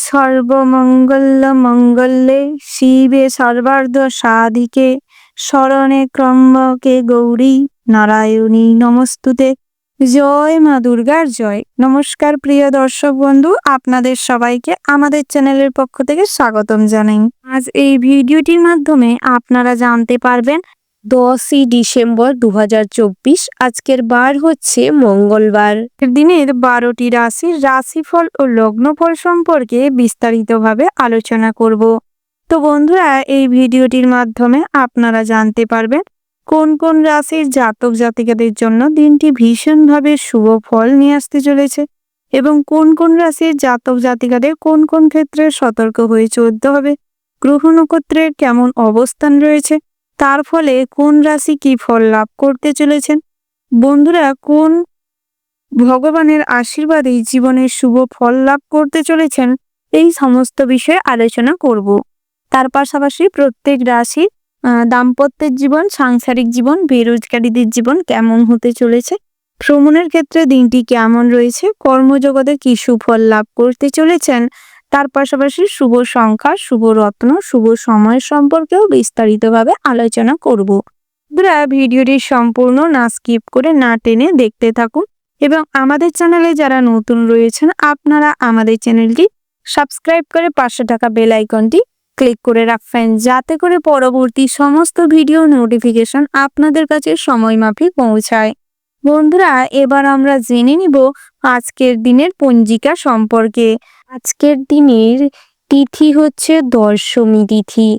সর্বমঙ্গলমঙ্গলে শিবে সর্বার্থ সাধিকে শরণে ত্র্যম্বকে গৌরী নারায়ণী নমস্তুতে। জয় মা দুর্গার জয়। নমস্কার প্রিয় দর্শক বন্ধু, আপনাদের সবাইকে আমাদের চ্যানেলের পক্ষ থেকে স্বাগতম জানাই। আজ এই ভিডিওটির মাধ্যমে আপনারা জানতে পারবেন 10ই ডিসেম্বর 2024, আজকের বার হচ্ছে মঙ্গলবার। দিনের 12টি রাশির রাশিফল ও লগ্নফল সম্পর্কে বিস্তারিতভাবে আলোচনা করব। তো বন্ধুরা, এই ভিডিওটির মাধ্যমে আপনারা জানতে পারবেন কোন কোন রাশির জাতক জাতিকাদের জন্য দিনটি ভীষণভাবে শুভ ফল নিয়ে আসতে চলেছে এবং কোন কোন রাশির জাতক জাতিকাদের কোন কোন ক্ষেত্রে সতর্ক হয়ে চলতে হবে, গ্রহ নক্ষত্রের কেমন অবস্থান রয়েছে, তার ফলে কোন রাশি কি ফল লাভ করতে চলেছেন, বন্ধুরা কোন ভগবানের আশীর্বাদে জীবনের শুভ ফল লাভ করতে চলেছেন, এই সমস্ত বিষয়ে আলোচনা করব। তার পাশাপাশি প্রত্যেক রাশির দাম্পত্যের জীবন, সাংসারিক জীবন, বেরোজগারীদের জীবন কেমন হতে চলেছে, ভ্রমণের ক্ষেত্রে দিনটি কেমন রয়েছে, কর্মজগতে কি সুফল লাভ করতে চলেছেন, তার পাশাপাশি শুভ সংখ্যা, শুভ রত্ন, শুভ সময় সম্পর্কেও বিস্তারিতভাবে আলোচনা করব। বন্ধুরা, ভিডিওটি সম্পূর্ণ না স্কিপ করে না টেনে দেখতে থাকুন এবং আমাদের চ্যানেলে যারা নতুন রয়েছেন আপনারা আমাদের চ্যানেলটি সাবস্ক্রাইব করে পাশে থাকা বেল আইকনটি ক্লিক করে রাখবেন, যাতে করে পরবর্তী সমস্ত ভিডিও নোটিফিকেশন আপনাদের কাছে সময়মাফিক পৌঁছায়। বন্ধুরা, এবার আমরা জেনে নিব আজকের দিনের পঞ্জিকা সম্পর্কে। আজকের দিনের তিথি হচ্ছে দশমী তিথি।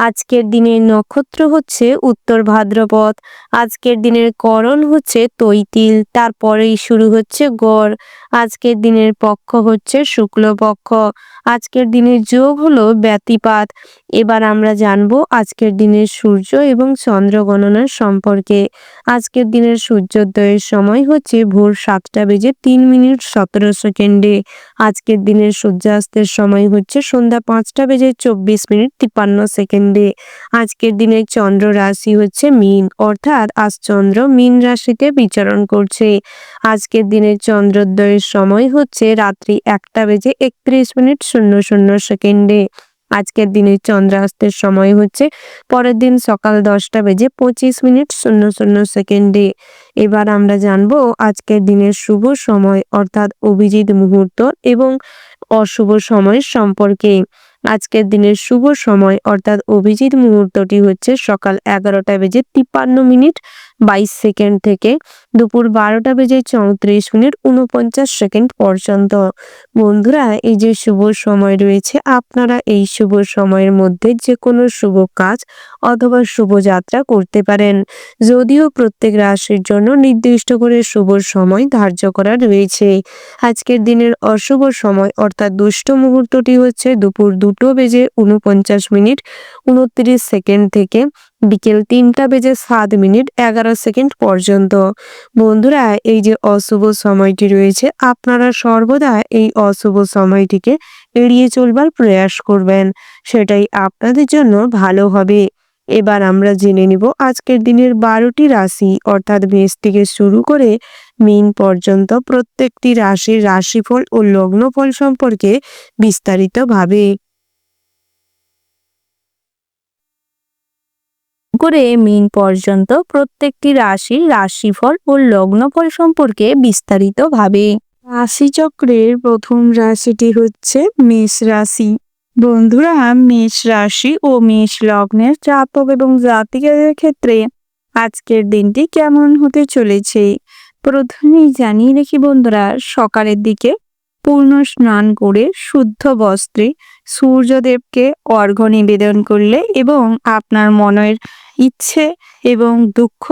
আজকের দিনের নক্ষত্র হচ্ছে উত্তর ভাদ্রপদ। আজকের দিনের করণ হচ্ছে তৈতিল, তারপরেই শুরু হচ্ছে গড়। আজকের দিনের পক্ষ হচ্ছে শুক্লপক্ষ। আজকের দিনের যোগ হলো ব্যতিপাত। এবার আমরা জানবো আজকের দিনের সূর্য এবং চন্দ্র গণনার সম্পর্কে। আজকের দিনের সূর্যোদয়ের সময় হচ্ছে ভোর 7:03 আজকের দিনের সূর্যাস্তের সময় হচ্ছে সন্ধ্যা 5:24 আজকের দিনের চন্দ্র রাশি হচ্ছে মীন, অর্থাৎ আজ চন্দ্র মীন রাশিতে বিচরণ করছে। আজকের দিনের চন্দ্রোদয়ের সময় হচ্ছে রাত্রি 1:31 আজকের দিনের চন্দ্রাস্তের সময় হচ্ছে পরের দিন সকাল 10:25 এবার আমরা জানবো আজকের দিনের শুভ সময় অর্থাৎ অভিজিৎ মুহূর্ত এবং অশুভ সময় সম্পর্কে। আজকের দিনের শুভ সময় অর্থাৎ অভিজিৎ মুহূর্তটি হচ্ছে সকাল 11:52 থেকে দুপুর 12:34 পর্যন্ত। বন্ধুরা, এই যে শুভ সময় রয়েছে, আপনারা এই শুভ সময়ের মধ্যে যে কোনো শুভ কাজ অথবা শুভযাত্রা করতে পারেন, যদিও প্রত্যেক রাশির জন্য নির্দিষ্ট করে শুভ সময় ধার্য করা রয়েছে। আজকের দিনের অশুভ সময় অর্থাৎ দুষ্ট মুহূর্তটি হচ্ছে দুপুর 2:29 থেকে বিকেল 3:07 পর্যন্ত। বন্ধুরা, এই যে অশুভ সময়টি রয়েছে, আপনারা সর্বদা এই অশুভ সময়টিকে এড়িয়ে চলবার প্রয়াস করবেন, সেটাই আপনাদের জন্য ভালো হবে। এবার আমরা জেনে নিব আজকের দিনের 12টি রাশি অর্থাৎ মেষ থেকে শুরু করে মীন পর্যন্ত প্রত্যেকটি রাশির রাশিফল ও লগ্নফল সম্পর্কে বিস্তারিতভাবে। করে মীন পর্যন্ত প্রত্যেকটি রাশির রাশিফল ও লগ্নফল সম্পর্কে বিস্তারিতভাবে। রাশিচক্রের প্রথম রাশিটি হচ্ছে মেষ রাশি। বন্ধুরা, মেষ রাশি ও মেষ লগ্নের জাতক এবং জাতিকাদের ক্ষেত্রে আজকের দিনটি কেমন হতে চলেছে প্রথমেই জানিয়ে রেখি বন্ধুরা, সকালের দিকে পূর্ণ স্নান করে শুদ্ধ বস্ত্রে সূর্যদেবকে অর্ঘ্য নিবেদন করলে এবং আপনার মনের ইচ্ছে এবং দুঃখ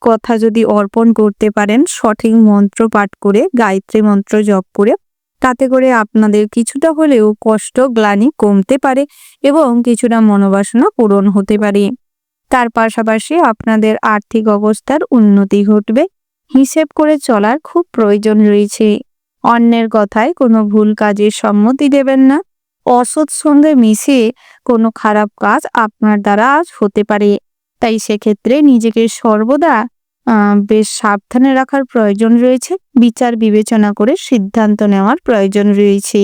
কথা যদি অর্পণ করতে পারেন সঠিক মন্ত্র পাঠ করে, গায়ত্রী মন্ত্র জপ করে, তাতে করে আপনাদের কিছুটা হলেও কষ্ট গ্লানি কমতে পারে এবং কিছুটা মনোবাসনা পূরণ হতে পারে। তার পাশাপাশি আপনাদের আর্থিক অবস্থার উন্নতি ঘটবে। হিসেব করে চলার খুব প্রয়োজন রয়েছে। অন্যের কথায় কোনো ভুল কাজের সম্মতি দেবেন না। অসৎ সঙ্গে মিশে কোনো খারাপ কাজ আপনার দ্বারা আজ হতে পারে, তাই সেক্ষেত্রে নিজেকে সর্বদা বেশ সাবধানে রাখার প্রয়োজন রয়েছে। বিচার বিবেচনা করে সিদ্ধান্ত নেওয়ার প্রয়োজন রয়েছে।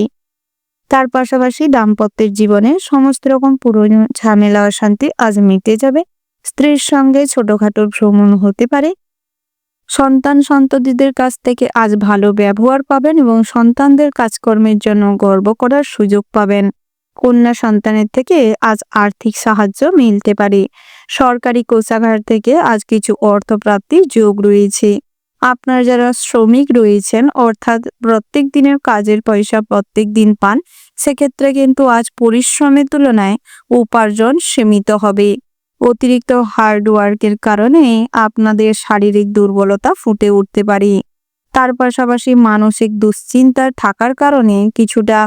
তার পাশাপাশি দাম্পত্যের জীবনে সমস্ত রকম পুরনো ঝামেলা অশান্তি আজ মিটে যাবে। স্ত্রীর সঙ্গে ছোটখাটো ভ্রমণ হতে পারে। সন্ততিদের কাছ থেকে আজ ভালো ব্যবহার পাবেন এবং সন্তানদের কাজকর্মের জন্য গর্ব করার সুযোগ পাবেন। কন্যা সন্তানের থেকে আজ আর্থিক সাহায্য মিলতে পারে। সরকারি কোষাগার থেকে আজ কিছু অর্থ প্রাপ্তির যোগ রয়েছে। আপনার যারা শ্রমিক রয়েছেন, অর্থাৎ প্রত্যেক দিনের কাজের পয়সা প্রত্যেক দিন পান, সেক্ষেত্রে কিন্তু আজ পরিশ্রমের তুলনায় উপার্জন সীমিত হবে। অতিরিক্ত হার্ডওয়ার্কের কারণে আপনাদের শারীরিক দুর্বলতা ফুটে উঠতে পারে। তার পাশাপাশি মানসিক দুশ্চিন্তার থাকার কারণে কিছুটা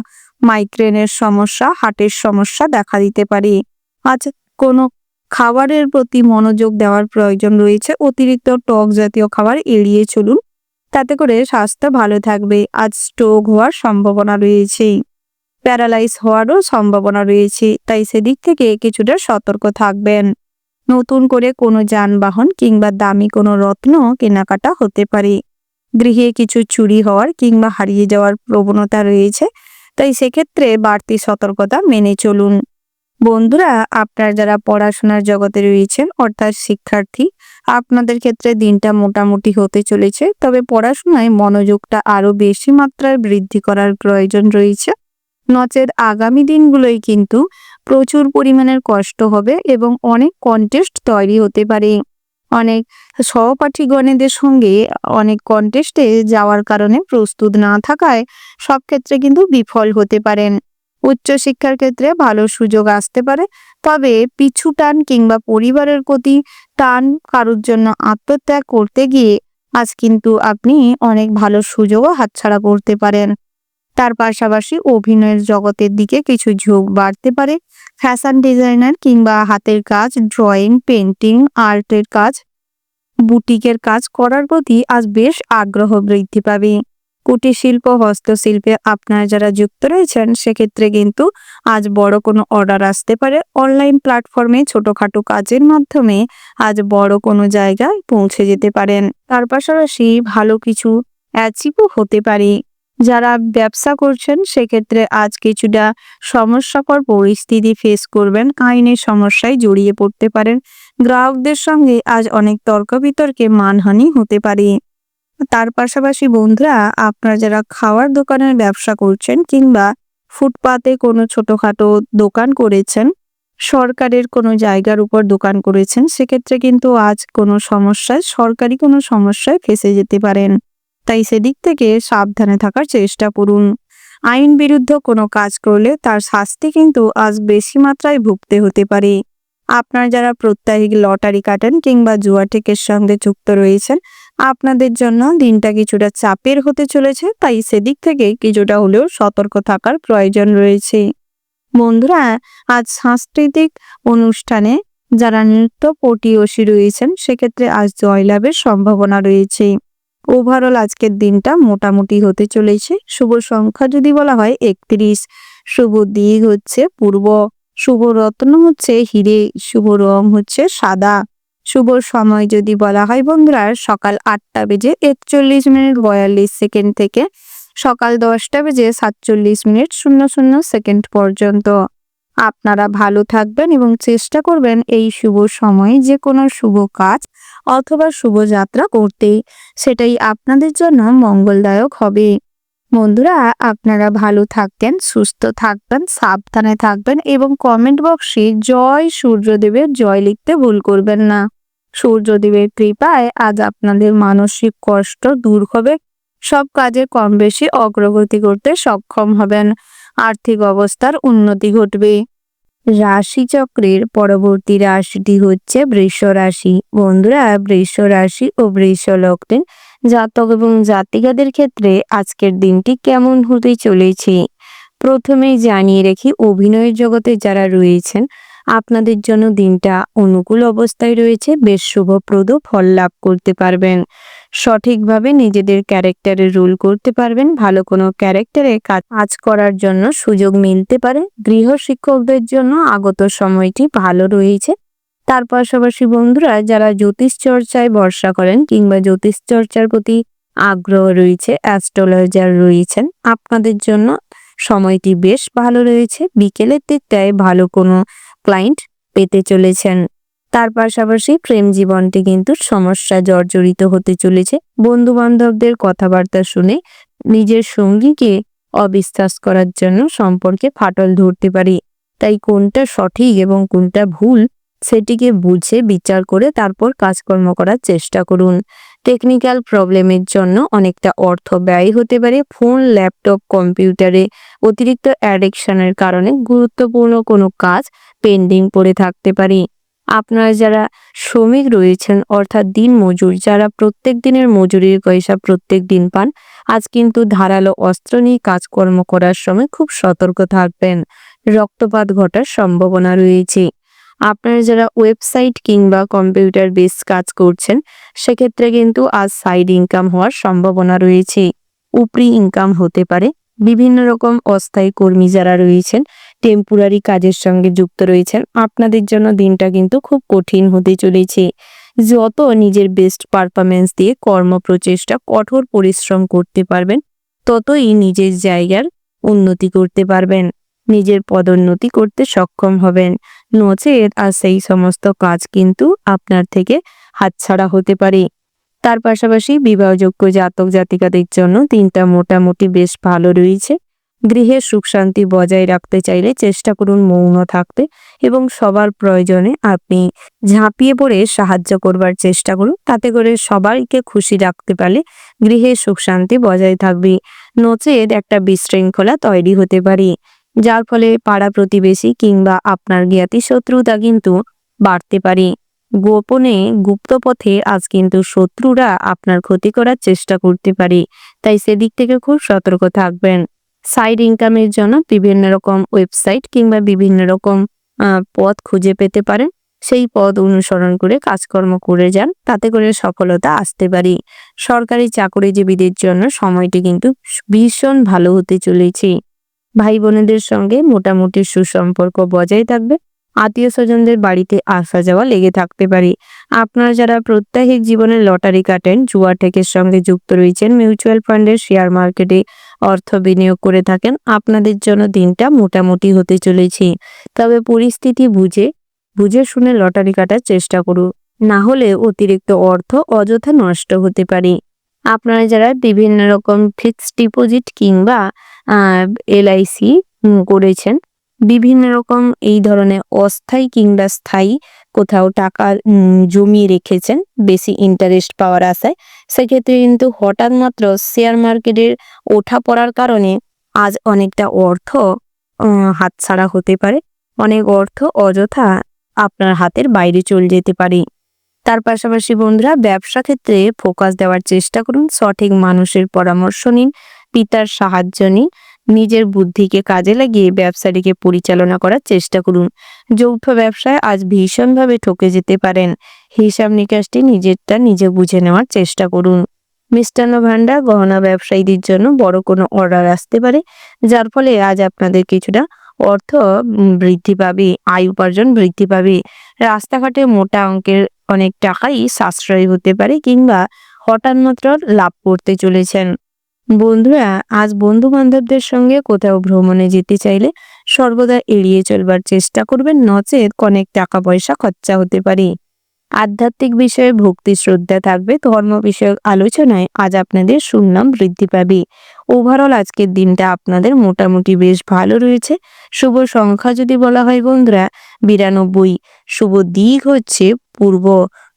মাইগ্রেনের সমস্যা, হার্টের সমস্যা দেখা দিতে পারে। আজ কোনো খাবারের প্রতি মনোযোগ দেওয়ার প্রয়োজন রয়েছে। অতিরিক্ত টক জাতীয় খাবার এড়িয়ে চলুন, তাতে করে স্বাস্থ্য ভালো থাকবে। আজ স্ট্রোক হওয়ার সম্ভাবনা রয়েছে, প্যারালাইজ হওয়ারও সম্ভাবনা রয়েছে, তাই সেদিক থেকে কিছুটা সতর্ক থাকবেন। নতুন করে কোনো যানবাহন কিংবা দামি কোনো রত্ন কেনাকাটা হতে পারে। গৃহে কিছু চুরি হওয়ার কিংবা হারিয়ে যাওয়ার প্রবণতা রয়েছে, তাই সেক্ষেত্রে বাড়তি সতর্কতা মেনে চলুন। বন্ধুরা, আপনারা যারা পড়াশোনার জগতে রয়েছেন, অর্থাৎ শিক্ষার্থী, আপনাদের ক্ষেত্রে দিনটা মোটামুটি হতে চলেছে। তবে পড়াশোনায় মনোযোগটা আরো বেশি মাত্রায় বৃদ্ধি করার প্রয়োজন রয়েছে। নচেত আগামী দিনগুলোই কিন্তু প্রচুর পরিমাণের কষ্ট হবে এবং অনেক কন্টেস্ট তৈরি হতে পারে। অনেক সহপাঠীগণেদের সঙ্গে অনেক কন্টেস্টে যাওয়ার কারণে প্রস্তুত না থাকায় সব ক্ষেত্রে কিন্তু বিফল হতে পারেন। উচ্চশিক্ষার ক্ষেত্রে ভালো সুযোগ আসতে পারে, তবে পিছু টান কিংবা পরিবারের প্রতি টান, কারোর জন্য আত্মত্যাগ করতে গিয়ে আজ কিন্তু আপনি অনেক ভালো সুযোগও হাতছাড়া করতে পারেন। তার পাশাপাশি অভিনয়ের জগতের দিকে কিছু ঝোঁক বাড়তে পারে। ফ্যাশন ডিজাইনার কিংবা হাতের কাজ, ড্রয়িং, পেন্টিং, আর্টের কাজ, বুটিকের কাজ করার প্রতি আজ বেশ আগ্রহ বৃদ্ধি পাবে। কুটির শিল্প, হস্তশিল্পে আপনারা যারা যুক্ত রয়েছেন, সেক্ষেত্রে কিন্তু আজ বড় কোনো অর্ডার আসতে পারে। অনলাইন প্ল্যাটফর্মে ছোটখাটো কাজের মাধ্যমে আজ বড় কোনো জায়গায় পৌঁছে যেতে পারেন। তার পাশাপাশি ভালো কিছু অ্যাচিভও হতে পারে। যারা ব্যবসা করছেন, সেক্ষেত্রে আজ কিছুটা সমস্যাকর পরিস্থিতি ফেস করবেন। আইনের সমস্যায় জড়িয়ে পড়তে পারেন। গ্রাহকদের সঙ্গে আজ অনেক তর্ক বিতর্কে মানহানি হতে পারে। তার পাশাপাশি বন্ধুরা, আপনারা যারা খাওয়ার দোকানের ব্যবসা করছেন কিংবা ফুটপাতে কোনো ছোটখাটো দোকান করেছেন, সরকারের কোনো জায়গার উপর দোকান করেছেন, সেক্ষেত্রে কিন্তু আজ কোনো সমস্যায়, সরকারি কোনো সমস্যায় ফেঁসে যেতে পারেন। তাই সেদিক থেকে সাবধানে থাকার চেষ্টা করুন। আইন বিরুদ্ধ কোনো কাজ করলে তার শাস্তি কিন্তু আজ বেশি মাত্রায় ভুগতে হতে পারে। আপনারা যারা প্রত্যাহিক লটারি কাটেন কিংবা জুয়া টেকের সঙ্গে যুক্ত রয়েছেন, আপনাদের জন্য দিনটা কিছুটা চাপের হতে চলেছে, তাই সেদিক থেকে কিছুটা হলেও সতর্ক থাকার প্রয়োজন রয়েছে। বন্ধুরা, আজ সাংস্কৃতিক অনুষ্ঠানে যারা নৃত্য পটীয়সী রয়েছেন, সেক্ষেত্রে আজ জয়লাভের সম্ভাবনা রয়েছে। ওভারঅল আজকের দিনটা মোটামুটি হতে চলেছে। শুভ সংখ্যা যদি বলা হয় 31, শুভ দিক হচ্ছে পূর্ব, শুভ রত্ন হচ্ছে হিরে, শুভ রং হচ্ছে সাদা। শুভ সময় যদি বলা হয় বন্ধুরা, সকাল 8টা বেজে 41 মিনিট 42 সেকেন্ড থেকে সকাল 10টা বেজে 47 মিনিট 00 সেকেন্ড পর্যন্ত। আপনারা ভালো থাকবেন এবং চেষ্টা করবেন এই শুভ সময়ে যে কোনো শুভ কাজ অথবা শুভযাত্রা করতে, সেটাই আপনাদের জন্য মঙ্গলদায়ক হবে। বন্ধুরা, আপনারা ভালো থাকবেন, সুস্থ থাকবেন, সাবধানে থাকবেন এবং কমেন্ট বক্সে জয় সূর্যদেবের জয় লিখতে ভুল করবেন না। সূর্যদেবের কৃপায় আজ আপনাদের মানসিক কষ্ট দূর হবে, সব কাজে কম বেশি অগ্রগতি করতে সক্ষম হবেন, আর্থিক অবস্থার উন্নতি ঘটবে। রাশিচক্রের পরবর্তী রাশিটি হচ্ছে বৃষ রাশি। বন্ধুরা, বৃষ রাশি ও বৃষ লগ্নের জাতক এবং জাতিকাদের ক্ষেত্রে আজকের দিনটি কেমন হতে চলেছে প্রথমেই জানিয়ে রাখি, অভিনয়ের জগতে যারা রয়েছেন, আপনাদের জন্য দিনটা অনুকূল অবস্থায় রয়েছে। বেশ শুভপ্রদ ফল লাভ করতে পারবেন। সঠিকভাবে নিজেদের ক্যারেক্টারে রোল করতে পারবেন। ভালো কোনো ক্যারেক্টারে কাজ করার জন্য সুযোগ মিলতে পারে। গৃহ শিক্ষকদের জন্য আগত সময়টি ভালো রয়েছে। তার পাশাপাশি বন্ধুরা, যারা জ্যোতিষ চর্চায় ভরসা করেন কিংবা জ্যোতিষ চর্চার প্রতি আগ্রহ রয়েছে, অ্যাস্ট্রোলজার রয়েছেন, আপনাদের জন্য সময়টি বেশ ভালো রয়েছে। বিকেলের দিকটায় ভালো কোনো ক্লায়েন্ট পেতে চলেছেন। তার পাশাপাশি প্রেম জীবনটি কিন্তু সমস্যা জর্জরিত হতে চলেছে। বন্ধু বান্ধবদের কথাবার্তা শুনে নিজের সঙ্গীকে অবিশ্বাস করার জন্য সম্পর্কে ফাটল ধরতে পারে। তাই কোনটা সঠিক এবং কোনটা ভুল সেটিকে বুঝে বিচার করে তারপর কাজকর্ম করার চেষ্টা করুন। টেকনিক্যাল প্রবলেমের জন্য অনেকটা অর্থ ব্যয় হতে পারে। ফোন, ল্যাপটপ, কম্পিউটারে অতিরিক্ত অ্যাডিকশনের কারণে গুরুত্বপূর্ণ কোনো কাজ পেন্ডিং পড়ে থাকতে পারে। আপনারা যারা শ্রমিক রয়েছেন অর্থাৎ দিনমজুর, যারা প্রত্যেক দিনের মজুরির পয়সা প্রত্যেক দিন পান, আজ কিন্তু ধারালো অস্ত্র নিয়ে কাজকর্ম করার সময় খুব সতর্ক থাকবেন। রক্তপাত ঘটার সম্ভাবনা রয়েছে। আপনারা যারা ওয়েবসাইট কিংবা কম্পিউটার বেস কাজ করছেন সেক্ষেত্রে কিন্তু আজ সাইড ইনকাম হওয়ার সম্ভাবনা রয়েছে। উপরি ইনকাম হতে পারে। বিভিন্ন রকম অস্থায়ী কর্মী যারা রয়েছেন, টেম্পোরারি কাজের সঙ্গে যুক্ত রয়েছেন, আপনাদের জন্য দিনটা কিন্তু খুব কঠিন হতে চলেছে। যত নিজের বেস্ট পারফরমেন্স দিয়ে কর্মপ্রচেষ্টা, কঠোর পরিশ্রম করতে পারবেন, ততই নিজের জায়গার উন্নতি করতে পারবেন, নিজের পদোন্নতি করতে সক্ষম হবেন। নচেত আর সেই সমস্ত কাজ কিন্তু আপনার থেকে হাতছাড়া হতে পারে। তার পাশাপাশি বিবাহযোগ্য জাতক জাতিকাদের জন্য দিনটা মোটামুটি বেশ ভালো রয়েছে। গৃহে সুখ শান্তি বজায় রাখতে চাইলে চেষ্টা করুন মৌন থাকতে এবং সবার প্রয়োজনে আপনি ঝাঁপিয়ে পড়ে সাহায্য করবার চেষ্টা করুন। তাতে করে সবাইকে খুশি রাখতে পারলে গৃহে সুখ শান্তি বজায় থাকবে। নচেত একটা বিশৃঙ্খলা তৈরি হতে পারে, যার ফলে পাড়া প্রতিবেশী কিংবা আপনার জ্ঞাতি শত্রুতা কিন্তু বাড়তে পারে। গোপনে গুপ্ত পথে আজ কিন্তু শত্রুরা আপনার ক্ষতি করার চেষ্টা করতে পারে, তাই সেদিক থেকে খুব সতর্ক থাকবেন। সাইড ইনকামের জন্য বিভিন্ন রকম ওয়েবসাইট কিংবা বিভিন্ন রকম পথ খুঁজে পেতে পারেন। সেই পথ অনুসরণ করে কাজকর্ম করে যান, তাতে করে সফলতা আসতে পারে। সরকারি চাকরিজীবীদের জন্য সময়টি কিন্তু ভীষণ ভালো হতে চলেছে। ভাই বোনেদের সঙ্গে মোটামুটি সুসম্পর্ক বজায় থাকবে। আত্মীয় স্বজনদের বাড়িতে আসা যাওয়া লেগে থাকতে পারে। আপনারা যারা প্রত্যাহিক জীবনে লটারি কাটেন, জুয়া ঠেকের সঙ্গে যুক্ত রয়েছেন, মিউচুয়াল ফান্ডে, শেয়ার মার্কেটে অর্থ বিনিয়োগ করে থাকেন, আপনাদের জন্য দিনটা মোটামুটি হতে চলেছে। তবে পরিস্থিতি বুঝে শুনে লটারি কাটার চেষ্টা করুন, না হলে অতিরিক্ত অর্থ অযথা নষ্ট হতে পারে। আপনারা যারা বিভিন্ন রকম ফিক্সড ডিপোজিট কিংবা LIC করেছেন, বিভিন্ন রকম এই ধরনের অস্থায়ী কিংবা স্থায়ী কোথাও টাকা জমিয়ে রেখেছেন বেশি ইন্টারেস্ট পাওয়ার আশায়, সেক্ষেত্রে কিন্তু হঠাৎ মাত্র শেয়ার মার্কেটের ওঠা পড়ার কারণে আজ অনেকটা অর্থ হাতছাড়া হতে পারে। অনেক অর্থ অযথা আপনার হাতের বাইরে চলে যেতে পারে। তার পাশাপাশি বন্ধুরা, ব্যবসা ক্ষেত্রে ফোকাস দেওয়ার চেষ্টা করুন। সঠিক মানুষের পরামর্শ নিন, পিতার সাহায্য নিন, নিজের বুদ্ধিকে কাজে লাগিয়ে ব্যবসাটিকে পরিচালনা করার চেষ্টা করুন। যৌথ ব্যবসায় আজ ভীষণভাবে ঠকে যেতে পারেন। হিসাব নিকাশটি নিজেরটা নিজে বুঝে নেওয়ার চেষ্টা করুন। মিষ্টান্ন ভাণ্ডার, গহনা ব্যবসায়ীদের জন্য বড় কোনো অর্ডার আসতে পারে, যার ফলে আজ আপনাদের কিছুটা অর্থ বৃদ্ধি পাবে, আয় উপার্জন বৃদ্ধি পাবে। রাস্তাঘাটে মোটা অঙ্কের অনেক টাকাই সাশ্রয় হতে পারে কিংবা হঠাৎ মাত্র লাভ করতে চলেছেন। বন্ধুরা, আজ বন্ধু বান্ধবদের সঙ্গে কোথাও ভ্রমণে যেতে চাইলে সর্বদা এড়িয়ে চলবার চেষ্টা করবেন, নচেত অনেক টাকা পয়সা খরচা হতে পারে। আধ্যাত্মিক বিষয়ে ভক্তি শ্রদ্ধা থাকবে। ধর্ম বিষয়ক আলোচনায় আজ আপনাদের সুনাম বৃদ্ধি পাবে। ওভারঅল আজকের দিনটা আপনাদের মোটামুটি বেশ ভালো রয়েছে। শুভ সংখ্যা যদি বলা হয় বন্ধুরা 92, শুভ দিক হচ্ছে পূর্ব,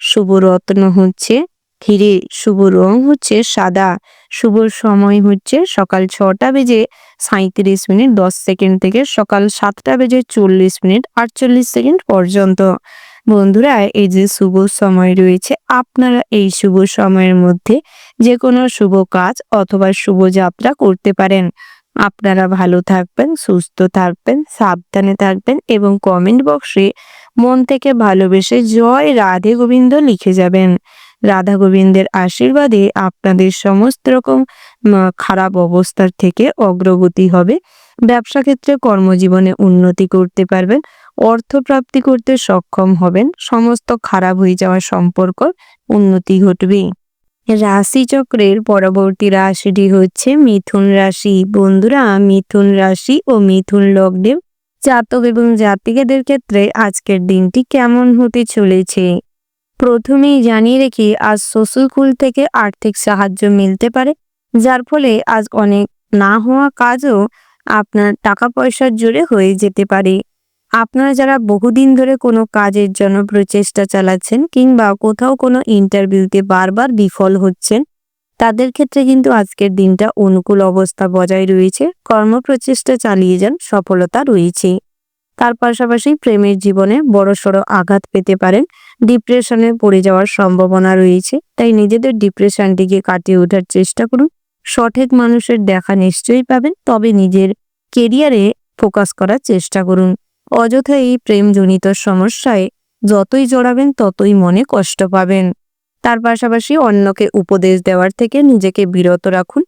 শুভ রত্ন হচ্ছে হিরে, শুভ রং হচ্ছে সাদা, শুভ সময় হচ্ছে সকাল 6:37:10 থেকে সকাল 7:40:48 পর্যন্ত। বন্ধুরা, এই যে শুভ সময় রয়েছে, আপনারা এই শুভ সময়ের মধ্যে যে কোনো শুভ কাজ অথবা শুভ যাত্রা করতে পারেন। আপনারা ভালো থাকবেন, সুস্থ থাকবেন, সাবধানে থাকবেন এবং কমেন্ট বক্সে মন থেকে ভালোবেসে জয় রাধে গোবিন্দ লিখে যাবেন। রাধা গোবিন্দের আশীর্বাদে আপনাদের সমস্ত রকম খারাপ অবস্থার থেকে অগ্রগতি হবে। ব্যবসা ক্ষেত্রে কর্মজীবনে উন্নতি করতে পারবেন, অর্থ প্রাপ্তি করতে সক্ষম হবেন, সমস্ত খারাপ হয়ে যাওয়া সম্পর্ক উন্নতি ঘটবে। রাশিচক্রের পরবর্তী রাশিটি হচ্ছে মিথুন রাশি। বন্ধুরা, মিথুন রাশি ও মিথুন লগ্নের জাতক এবং জাতিকাদের ক্ষেত্রে আজকের দিনটি কেমন হতে চলেছে। প্রথমেই জানিয়ে রেখি, আজ শ্বশুরকুল থেকে আর্থিক সাহায্য মিলতে পারে, যার ফলে আজ অনেক না হওয়া কাজও আপনার টাকা পয়সার জোরে হয়ে যেতে পারে। আপনারা যারা বহুদিন ধরে কোনো কাজের জন্য প্রচেষ্টা চালাচ্ছেন কিংবা কোথাও কোনো ইন্টারভিউতে বারবার বিফল হচ্ছেন, তাদের ক্ষেত্রে কিন্তু আজকের দিনটা অনুকূল অবস্থা বজায় রয়েছে। কর্মপ্রচেষ্টা চালিয়ে যান, সফলতা রয়েছে। তার পাশাপাশি প্রেমের জীবনে বড়সড় আঘাত পেতে পারেন, ডিপ্রেশনে পড়ে যাওয়ার সম্ভাবনা রয়েছে। তাই নিজেদের ডিপ্রেশনটিকে কাটিয়ে ওঠার চেষ্টা করুন। সঠিক মানুষের দেখা নিশ্চয়ই পাবেন, তবে নিজের কেরিয়ারে ফোকাস করার চেষ্টা করুন। অযথা এই প্রেমজনিত সমস্যায় যতই জড়াবেন ততই মনে কষ্ট পাবেন। তার পাশাপাশি অন্যকে উপদেশ দেওয়ার থেকে নিজেকে বিরত রাখুন।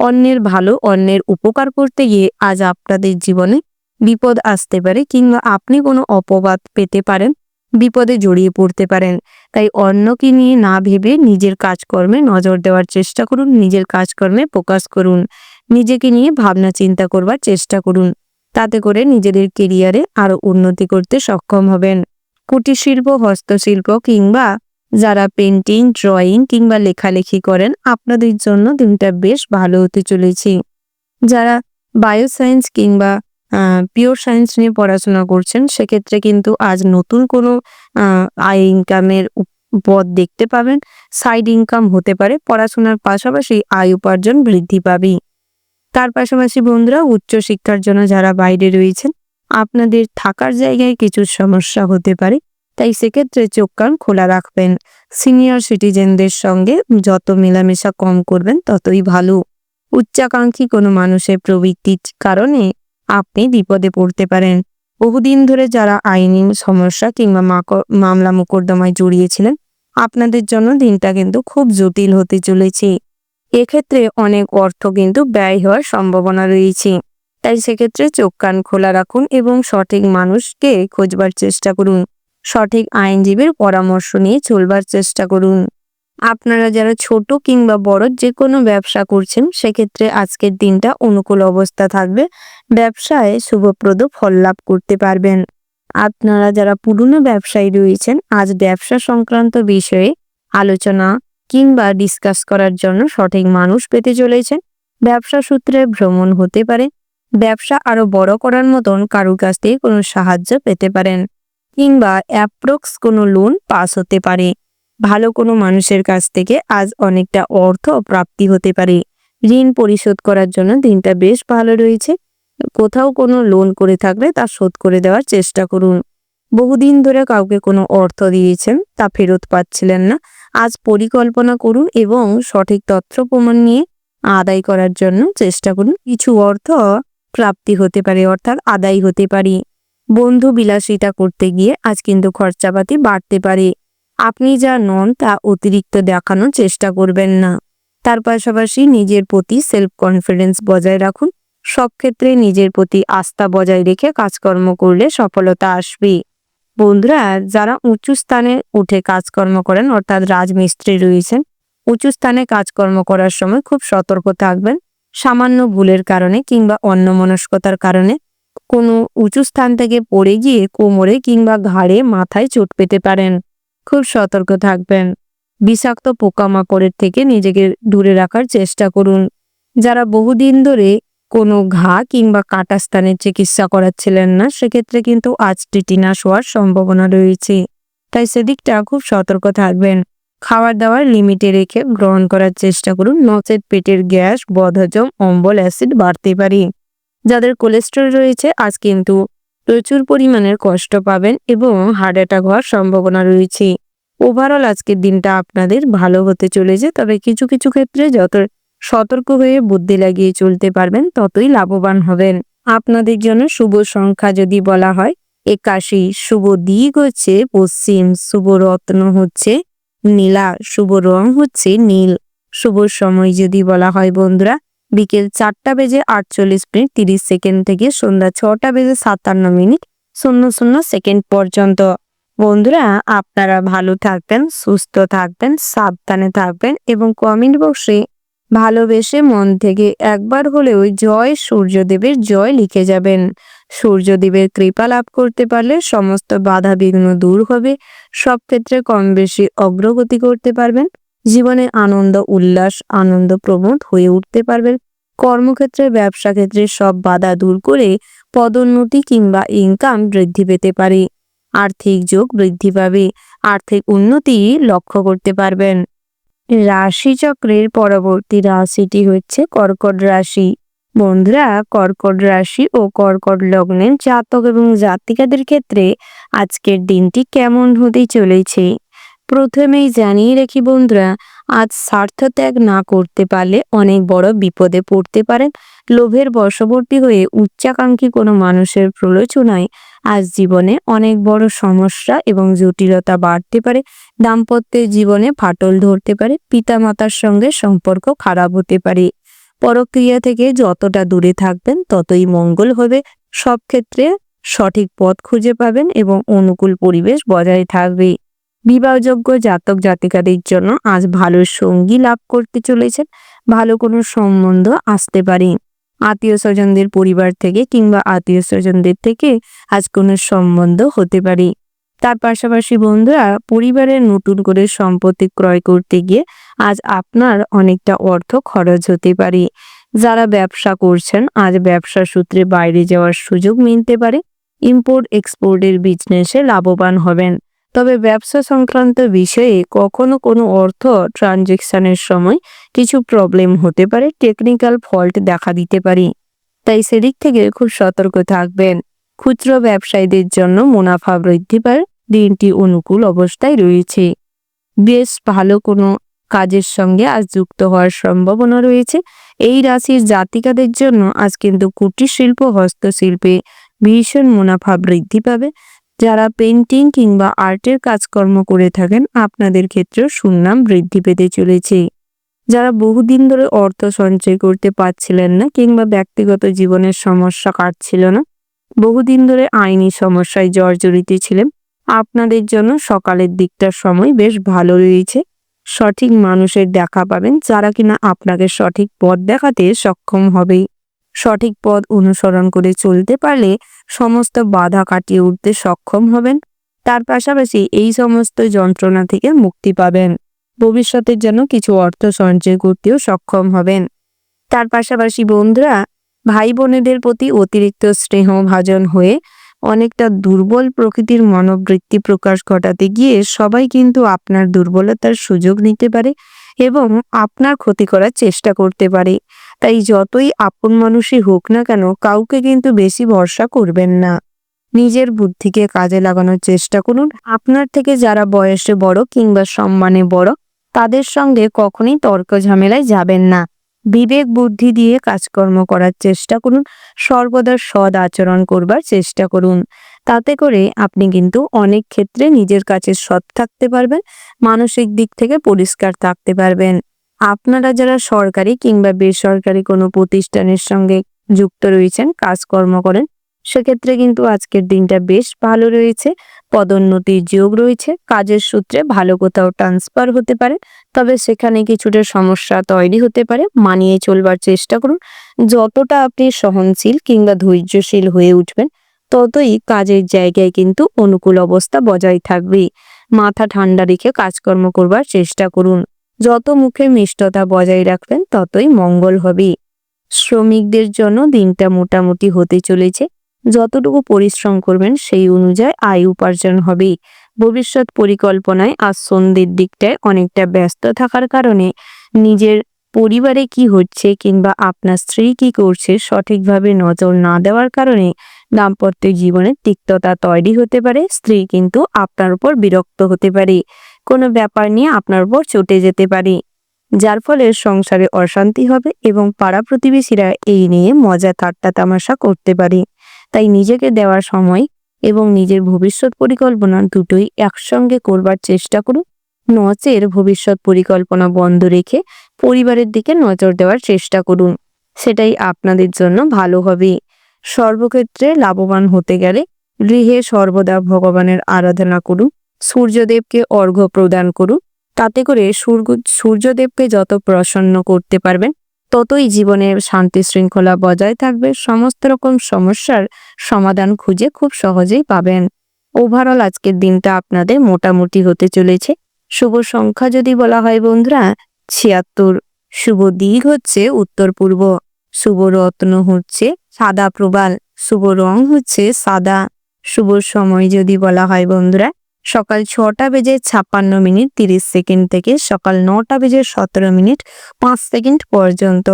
অন্যের ভালো, অন্যের উপকার করতে গিয়ে আজ আপনাদের জীবনে বিপদ আসতে পারে কিংবা আপনি কোনো অপবাদ পেতে পারেন, বিপদে জড়িয়ে পড়তে পারেন। তাই অন্যকে নিয়ে না ভেবে নিজের কাজকর্মে নজর দেওয়ার চেষ্টা করুন, নিজের কাজকর্মে ফোকাস করুন, নিজেকে নিয়ে ভাবনা চিন্তা করবার চেষ্টা করুন। তাতে করে নিজেদের কেরিয়ারে আরো উন্নতি করতে সক্ষম হবেন। কুটির শিল্প, হস্তশিল্প কিংবা যারা পেন্টিং, ড্রয়িং কিংবা লেখালেখি করেন, আপনাদের জন্য দিনটা বেশ ভালো হতে চলেছে। যারা বায়োসায়েন্স কিংবা পিওর সায়েন্স নিয়ে পড়াশোনা করছেন, সেক্ষেত্রে কিন্তু আজ নতুন কোনো আয় ইনকামের পথ দেখতে পাবেন। সাইড ইনকাম হতে পারে, পড়াশোনার পাশাপাশি আয় উপার্জন বৃদ্ধি পাবে। তার পাশাপাশি বন্ধুরা, উচ্চশিক্ষার জন্য যারা বাইরে রয়েছেন, আপনাদের থাকার জায়গায় কিছু সমস্যা হতে পারে, তাই সেক্ষেত্রে চোখ কান খোলা রাখবেন। সিনিয়র সিটিজেনদের সঙ্গে যত মেলামেশা কম করবেন ততই ভালো। উচ্চাকাঙ্ক্ষী কোনো মানুষের প্রবৃত্তির কারণে আপনি বিপদে পড়তে পারেন। বহুদিন ধরে যারা আইনি সমস্যা কিংবা মামলা মোকদ্দমায় জড়িয়েছিলেন, আপনাদের জন্য দিনটা কিন্তু খুব জটিল হতে চলেছে। এক্ষেত্রে অনেক অর্থ কিন্তু ব্যয় হওয়ার সম্ভাবনা রয়েছে। তাই সেক্ষেত্রে চোখ কান খোলা রাখুন এবং সঠিক মানুষকে খোঁজবার চেষ্টা করুন। সঠিক আইনজীবীর পরামর্শ নিয়ে চলবার চেষ্টা করুন। আপনারা যারা ছোট কিংবা বড় যে কোনো ব্যবসা করছেন, সেক্ষেত্রে আজকের দিনটা অনুকূল অবস্থা থাকবে। ব্যবসায় শুভপ্রদ ফল লাভ করতে পারবেন। আপনারা যারা পুরনো ব্যবসায়ী রয়েছেন, আজ ব্যবসা সংক্রান্ত বিষয়ে আলোচনা কিংবা ডিসকাস করার জন্য সঠিক মানুষ পেতে চলেছেন। ব্যবসা সূত্রে ভ্রমণ হতে পারে। ব্যবসা আরো বড় করার মতন কারোর কাছ থেকে কোনো সাহায্য পেতে পারেন কিংবা অ্যাপ্রক্স কোনো লোন পাস হতে পারে। ভালো কোনো মানুষের কাছ থেকে আজ অনেকটা অর্থ প্রাপ্তি হতে পারে। ঋণ পরিশোধ করার জন্য দিনটা বেশ ভালো রয়েছে। কোথাও কোনো লোন করে থাকলে তা শোধ করে দেওয়ার চেষ্টা করুন। বহুদিন ধরে কাউকে কোনো অর্থ দিয়েছেন, তা ফেরত পাচ্ছিলেন না, আজ পরিকল্পনা করুন এবং সঠিক তথ্য প্রমাণ নিয়ে আদায় করার জন্য চেষ্টা করুন। কিছু অর্থ প্রাপ্তি হতে পারে, অর্থাৎ আদায় হতে পারে। বন্ধু বিলাসিতা করতে গিয়ে আজ কিন্তু খরচাপাতি বাড়তে পারে। আপনি যা নন তা অতিরিক্ত দেখানোর চেষ্টা করবেন না। তার পাশাপাশি নিজের প্রতি সেলফ কনফিডেন্স বজায় রাখুন। সব ক্ষেত্রে নিজের প্রতি আস্থা বজায় রেখে কাজকর্ম করলে সফলতা আসবে। বন্ধুরা, যারা উঁচু স্থানে উঠে কাজকর্ম করেন, অর্থাৎ রাজমিস্ত্রি রয়েছেন, উঁচু স্থানে কাজকর্ম করার সময় খুব সতর্ক থাকবেন। সামান্য ভুলের কারণে কিংবা অন্যমনস্কতার কারণে কোনো উঁচু স্থান থেকে পড়ে গিয়ে কোমরে কিংবা ঘাড়ে, মাথায় চোট পেতে পারেন। খুব সতর্ক থাকবেন। বিষাক্ত পোকামাকড়ের থেকে নিজেকে দূরে রাখার চেষ্টা করুন। যারা বহুদিন ধরে কোনো ঘা কিংবা কাটা স্থানের চিকিৎসা করাচ্ছিলেন না, সেক্ষেত্রে কিন্তু আজ টিটিনাস হওয়ার সম্ভাবনা রয়েছে। তাই সেদিকটা খুব সতর্ক থাকবেন। খাবার দাবার লিমিটে রেখে গ্রহণ করার চেষ্টা করুন, নচেত পেটের গ্যাস, বদহজম, অম্বল, অ্যাসিড বাড়তে পারে। যাদের কোলেস্টেরল রয়েছে, আজ কিন্তু প্রচুর পরিমাণের কষ্ট পাবেন এবং হার্ট অ্যাটাক হওয়ার সম্ভাবনা রয়েছে। ওভারঅল আজকের দিনটা আপনাদের ভালো হতে চলেছে, তবে কিছু কিছু ক্ষেত্রে যত সতর্ক হয়ে বুদ্ধি লাগিয়ে চলতে পারবেন ততই লাভবান হবেন। আপনাদের জন্য শুভ সংখ্যা যদি বলা হয় 81, শুভ দিক হচ্ছে পশ্চিম, শুভ রত্ন হচ্ছে নীলা, শুভ রং হচ্ছে নীল। শুভ সময় যদি বলা হয় বন্ধুরা, বিকেল 4:48:30 থেকে সন্ধ্যা 6:57:00 পর্যন্ত। বন্ধুরা, আপনারা ভালো থাকবেন, সুস্থ থাকবেন, সাবধানে থাকবেন এবং কমেন্ট বক্সে ভালোবেসে মন থেকে একবার হলেও জয় সূর্যদেবের জয় লিখে যাবেন। সূর্যদেবের কৃপা লাভ করতে পারলে সমস্ত বাধা বিঘ্ন দূর হবে, সব ক্ষেত্রে কম বেশি অগ্রগতি করতে পারবেন, জীবনে আনন্দ উল্লাস আনন্দ প্রমোদ হয়ে উঠতে পারবেন, কর্মক্ষেত্রে ব্যবসা ক্ষেত্রে সব বাধা দূর করে পদোন্নতি কিংবা ইনকাম বৃদ্ধি পেতে পারে, আর্থিক যোগ বৃদ্ধি পাবে, আর্থিক উন্নতি লক্ষ্য করতে পারবেন। রাশিচক্রের পরবর্তী রাশিটি হচ্ছে কর্কট রাশি। বন্ধুরা, কর্কট রাশি ও কর্কট লগ্নের জাতক এবং জাতিকাদের ক্ষেত্রে আজকের দিনটি কেমন হতে চলেছে প্রথমেই জানিয়ে রাখি বন্ধুরা, আজ স্বার্থ ত্যাগ না করতে পারলে অনেক বড় বিপদে পড়তে পারেন। লোভের বশবর্তী হয়ে উচ্চাকাঙ্ক্ষী কোনো মানুষের প্রলোচনায় আজ জীবনে অনেক বড় সমস্যা এবং জটিলতা বাড়তে পারে। দাম্পত্যের জীবনে ফাটল ধরতে পারে, পিতামাতার সঙ্গে সম্পর্ক খারাপ হতে পারে। পরক্রিয়া থেকে যতটা দূরে থাকবেন ততই মঙ্গল হবে। সব ক্ষেত্রে সঠিক পথ খুঁজে পাবেন এবং অনুকূল পরিবেশ বজায় থাকবে। বিবাহযোগ্য জাতক জাতিকাদের জন্য আজ ভালো সঙ্গী লাভ করতে চলেছেন, ভালো কোনো সম্বন্ধ আসতে পারে। আত্মীয় স্বজনদের পরিবার থেকে কিংবা আত্মীয় স্বজনদের থেকে আজ কোনো সম্বন্ধ হতে পারে। তার পাশাপাশি বন্ধুরা, পরিবারের নতুন করে সম্পত্তি ক্রয় করতে গিয়ে আজ আপনার অনেকটা অর্থ খরচ হতে পারে। যারা ব্যবসা করছেন আজ ব্যবসা সূত্রে বাইরে যাওয়ার সুযোগ মিলতে পারে। ইম্পোর্ট এক্সপোর্টের বিজনেসে লাভবান হবেন। তবে ব্যবসা সংক্রান্ত বিষয়ে কখনো কোনো অর্থ ট্রানজেকশনের সময় কিছু প্রবলেম হতে পারে, টেকনিক্যাল ফল্ট দেখা দিতে পারে, তাই সেদিক থেকে খুব সতর্ক থাকবেন। খুচরো ব্যবসায়ীদের জন্য মুনাফা বৃদ্ধি পায়, দিনটি অনুকূল অবস্থায় রয়েছে। বেশ ভালো কোনো কাজের সঙ্গে আজ যুক্ত হওয়ার সম্ভাবনা রয়েছে। এই রাশির জাতিকাদের জন্য আজ কিন্তু কুটির শিল্প হস্তশিল্পে ভীষণ মুনাফা বৃদ্ধি পাবে। যারা পেন্টিং কিংবা আর্টের কাজকর্ম করে থাকেন আপনাদের ক্ষেত্রেও সুনাম বৃদ্ধি পেতে চলেছে। যারা বহুদিন ধরে অর্থ সঞ্চয় করতে পারছিলেন না কিংবা ব্যক্তিগত জীবনের সমস্যা কাটছিল না, বহুদিন ধরে আইনি সমস্যায় জর্জরিত ছিলেন, আপনাদের জন্য সকালের দিকটার সময় বেশ ভালো রয়েছে। সঠিক মানুষের দেখা পাবেন যারা কিনা আপনাকে সঠিক পথ দেখাতে সক্ষম হবে। সঠিক পথ অনুসরণ করে চলতে পারলে সমস্ত বাধা কাটিয়ে উঠতে সক্ষম হবেন। তার পাশাপাশি এই সমস্ত যন্ত্রণা থেকে মুক্তি পাবেন। ভবিষ্যতের জন্য কিছু অর্থ সঞ্চয় করতেও সক্ষম হবেন। তার পাশাপাশি বন্ধুরা, ভাই বোনেদের প্রতি অতিরিক্ত স্নেহভাজন হয়ে অনেকটা দুর্বল প্রকৃতির মনোবৃত্তি প্রকাশ ঘটাতে গিয়ে সবাই কিন্তু আপনার দুর্বলতার সুযোগ নিতে পারে এবং আপনার ক্ষতি করার চেষ্টা করতে পারে। তাই যতই আপন মানুষই হোক না কেন, কাউকে কিন্তু বেশি ভরসা করবেন না। নিজের বুদ্ধিকে কাজে লাগানোর চেষ্টা করুন। আপনার থেকে যারা বয়সে বড় কিংবা সম্মানে বড় তাদের সঙ্গে কখনোই তর্ক ঝামেলায় যাবেন না। বিবেক বুদ্ধি দিয়ে কাজকর্ম করার চেষ্টা করুন। সর্বদা সৎ আচরণ করবার চেষ্টা করুন। তাতে করে আপনি কিন্তু অনেক ক্ষেত্রে নিজের কাছে সৎ থাকতে পারবেন, মানসিক দিক থেকে পরিষ্কার থাকতে পারবেন। আপনারা যারা সরকারি কিংবা বেসরকারি কোনো প্রতিষ্ঠানের সঙ্গে যুক্ত রয়েছেন, কাজকর্ম করেন, সেক্ষেত্রে কিন্তু আজকের দিনটা বেশ ভালো রয়েছে। পদোন্নতির যোগ রয়েছে, কাজের সূত্রে ভালো কোথাও ট্রান্সফার হতে পারে, তবে সেখানে কিছুটা সমস্যা তৈরি হতে পারে, মানিয়ে চলবার চেষ্টা করুন। যতটা আপনি সহনশীল কিংবা ধৈর্যশীল হয়ে উঠবেন ততই কাজের জায়গায় কিন্তু অনুকূল অবস্থা বজায় থাকবে। মাথা ঠান্ডা রেখে কাজকর্ম করবার চেষ্টা করুন। যত মুখে মিষ্টতা বজায় রাখবেন ততই মঙ্গল হবে। শ্রমিকদের জন্য দিনটা মোটামুটি হতে চলেছে। যতটুকু পরিশ্রম করবেন সেই অনুযায়ী আয় উপার্জন হবে। ভবিষ্যৎ পরিকল্পনায় আজ সন্ধ্যের দিকটায় অনেকটা ব্যস্ত থাকার কারণে নিজের পরিবারে কি হচ্ছে কিংবা আপনার স্ত্রী কি করছে সঠিকভাবে নজর না দেওয়ার কারণে দাম্পত্য জীবনে তিক্ততা তৈরি হতে পারে। স্ত্রী কিন্তু আপনার উপর বিরক্ত হতে পারে, কোনো ব্যাপার নিয়ে আপনার উপর চটে যেতে পারে, যার ফলে সংসারে অশান্তি হবে এবং পাড়া প্রতিবেশীরা এই নিয়ে মজা ঠাট্টা তামাশা করতে পারে। তাই নিজেকে দেওয়ার সময় এবং নিজের ভবিষ্যৎ পরিকল্পনা দুটোই একসঙ্গে করবার চেষ্টা করুন। নচের ভবিষ্যৎ পরিকল্পনা বন্ধ রেখে পরিবারের দিকে নজর দেওয়ার চেষ্টা করুন, সেটাই আপনাদের জন্য ভালো হবে। সর্বক্ষেত্রে লাভবান হতে গেলে গৃহে সর্বদা ভগবানের আরাধনা করুন, সূর্যদেবকে অর্ঘ্য প্রদান করুন। তাতে করে সূর্যদেবকে যত প্রসন্ন করতে পারবেন ততই জীবনে শান্তি শৃঙ্খলা বজায় থাকবে। সমস্ত রকম সমস্যার সমাধান খুঁজে খুব সহজেই পাবেন। ওভারঅল আজকের দিনটা আপনাদের মোটামুটি হতে চলেছে। শুভ সংখ্যা যদি বলা হয় বন্ধুরা ৭৬। শুভ দিক হচ্ছে উত্তর পূর্ব। শুভ রত্ন হচ্ছে সাদা প্রবাল। শুভ রং হচ্ছে সাদা। শুভ সময় যদি বলা হয় বন্ধুরা সকাল ৬টা বেজে ৫৬ মিনিট ৩০ সেকেন্ড থেকে সকাল ৯টা বেজে ১৭ মিনিট ৫ সেকেন্ড পর্যন্ত।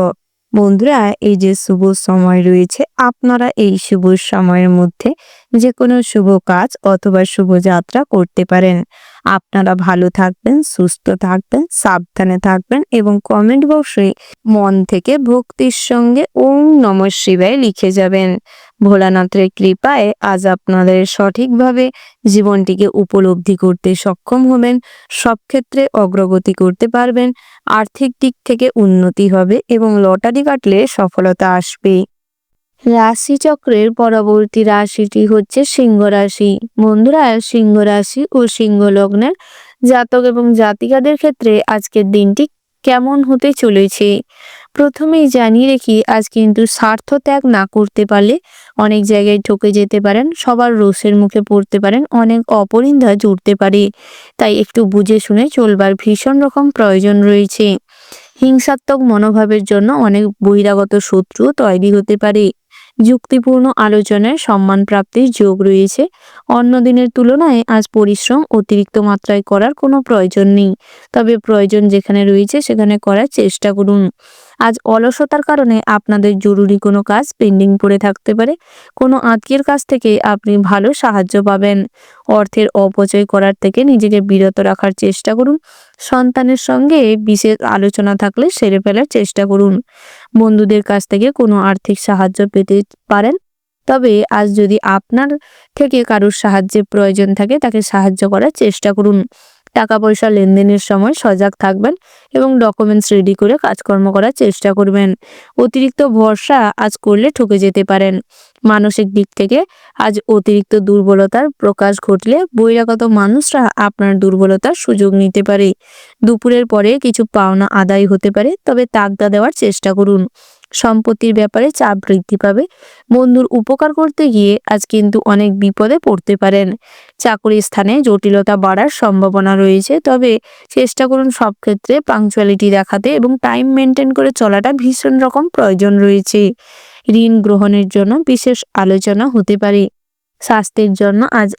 বন্ধুরা এই যে শুভ সময় রয়েছে আপনারা এই শুভ সময়ের মধ্যে যে কোনো শুভ কাজ অথবা শুভ যাত্রা করতে পারেন। আপনারা ভালো থাকবেন, সুস্থ থাকবেন, সাবধানে থাকবেন এবং কমেন্ট বক্সে মন থেকে ভক্তির সঙ্গে ওম নমঃ শিবায় লিখে যাবেন। ভোলানাথের কৃপায় আজ আপনাদের সঠিকভাবে জীবনটিকে উপলব্ধি করতে সক্ষম হবেন, সব ক্ষেত্রে অগ্রগতি করতে পারবেন, আর্থিক দিক থেকে উন্নতি হবে এবং লটারি কাটলে সফলতা আসবে। রাশিচক্রের পরবর্তী রাশিটি হচ্ছে সিংহ রাশি। বন্ধুরা সিংহ রাশি ও সিংহ লগ্নের জাতক এবং জাতিকাদের ক্ষেত্রে আজকের দিনটি কেমন হতে চলেছে প্রথমেই জানিয়ে রেখি, আজ কিন্তু স্বার্থ ত্যাগ না করতে পারলে অনেক জায়গায় ঠকে যেতে পারেন, সবার রোষের মুখে পড়তে পারেন, অনেক অপনিন্দা জুড়তে পারে। তাই একটু বুঝে শুনে চলবার ভীষণ রকম প্রয়োজন রয়েছে। হিংসাত্মক মনোভাবের জন্য অনেক বহিরাগত শত্রু তৈরি হতে পারে। যুক্তিপূর্ণ আলোচনায় সম্মান প্রাপ্তির যোগ রয়েছে। অন্য দিনের তুলনায় আজ পরিশ্রম অতিরিক্ত মাত্রায় করার কোনো প্রয়োজন নেই, তবে প্রয়োজন যেখানে রয়েছে সেখানে করার চেষ্টা করুন। আজ অলসতার কারণে আপনাদের জরুরি কোনো কাজ পেন্ডিং পড়ে থাকতে পারে। কোনো আত্মীয়ের কাছ থেকে আপনি ভালো সাহায্য পাবেন। অর্থের অপচয় করার থেকে নিজেকে বিরত রাখার চেষ্টা করুন। সন্তানের সঙ্গে বিশেষ আলোচনা থাকলে সেরে ফেলার চেষ্টা করুন। বন্ধুদের কাছ থেকে কোনো আর্থিক সাহায্য পেতে পারেন, তবে আজ যদি আপনার থেকে কারোর সাহায্যের প্রয়োজন থাকে তাকে সাহায্য করার চেষ্টা করুন। টাকা পয়সা লেনদেনের সময় সজাগ থাকবেন এবং ডকুমেন্টস রেডি করে কাজকর্ম করার চেষ্টা করবেন। অতিরিক্ত ভরসা আজ করলে ঠকে যেতে পারেন। মানসিক দিক থেকে আজ অতিরিক্ত দুর্বলতার প্রকাশ ঘটলে বহিরাগত মানুষরা আপনার দুর্বলতার সুযোগ নিতে পারে। দুপুরের পরে কিছু পাওনা আদায় হতে পারে, তবে তাগদা দেওয়ার চেষ্টা করুন। সম্পত্তির ব্যাপারে চাপ বৃদ্ধি পাবে। বন্ধুর উপকার করতে গিয়ে আজ কিন্তু অনেক বিপদে পড়তে পারেন। চাকরির স্থানে জটিলতা বাড়ার সম্ভাবনা রয়েছে, তবে চেষ্টা করুন সব ক্ষেত্রে পাংচুয়ালিটি দেখাতে এবং টাইম মেনটেন করে চলাটা ভীষণ রকম প্রয়োজন রয়েছে। ঋণ গ্রহণের জন্য বিশেষ আলোচনা হতে পারে। স্বাস্থ্যের জন্য আজ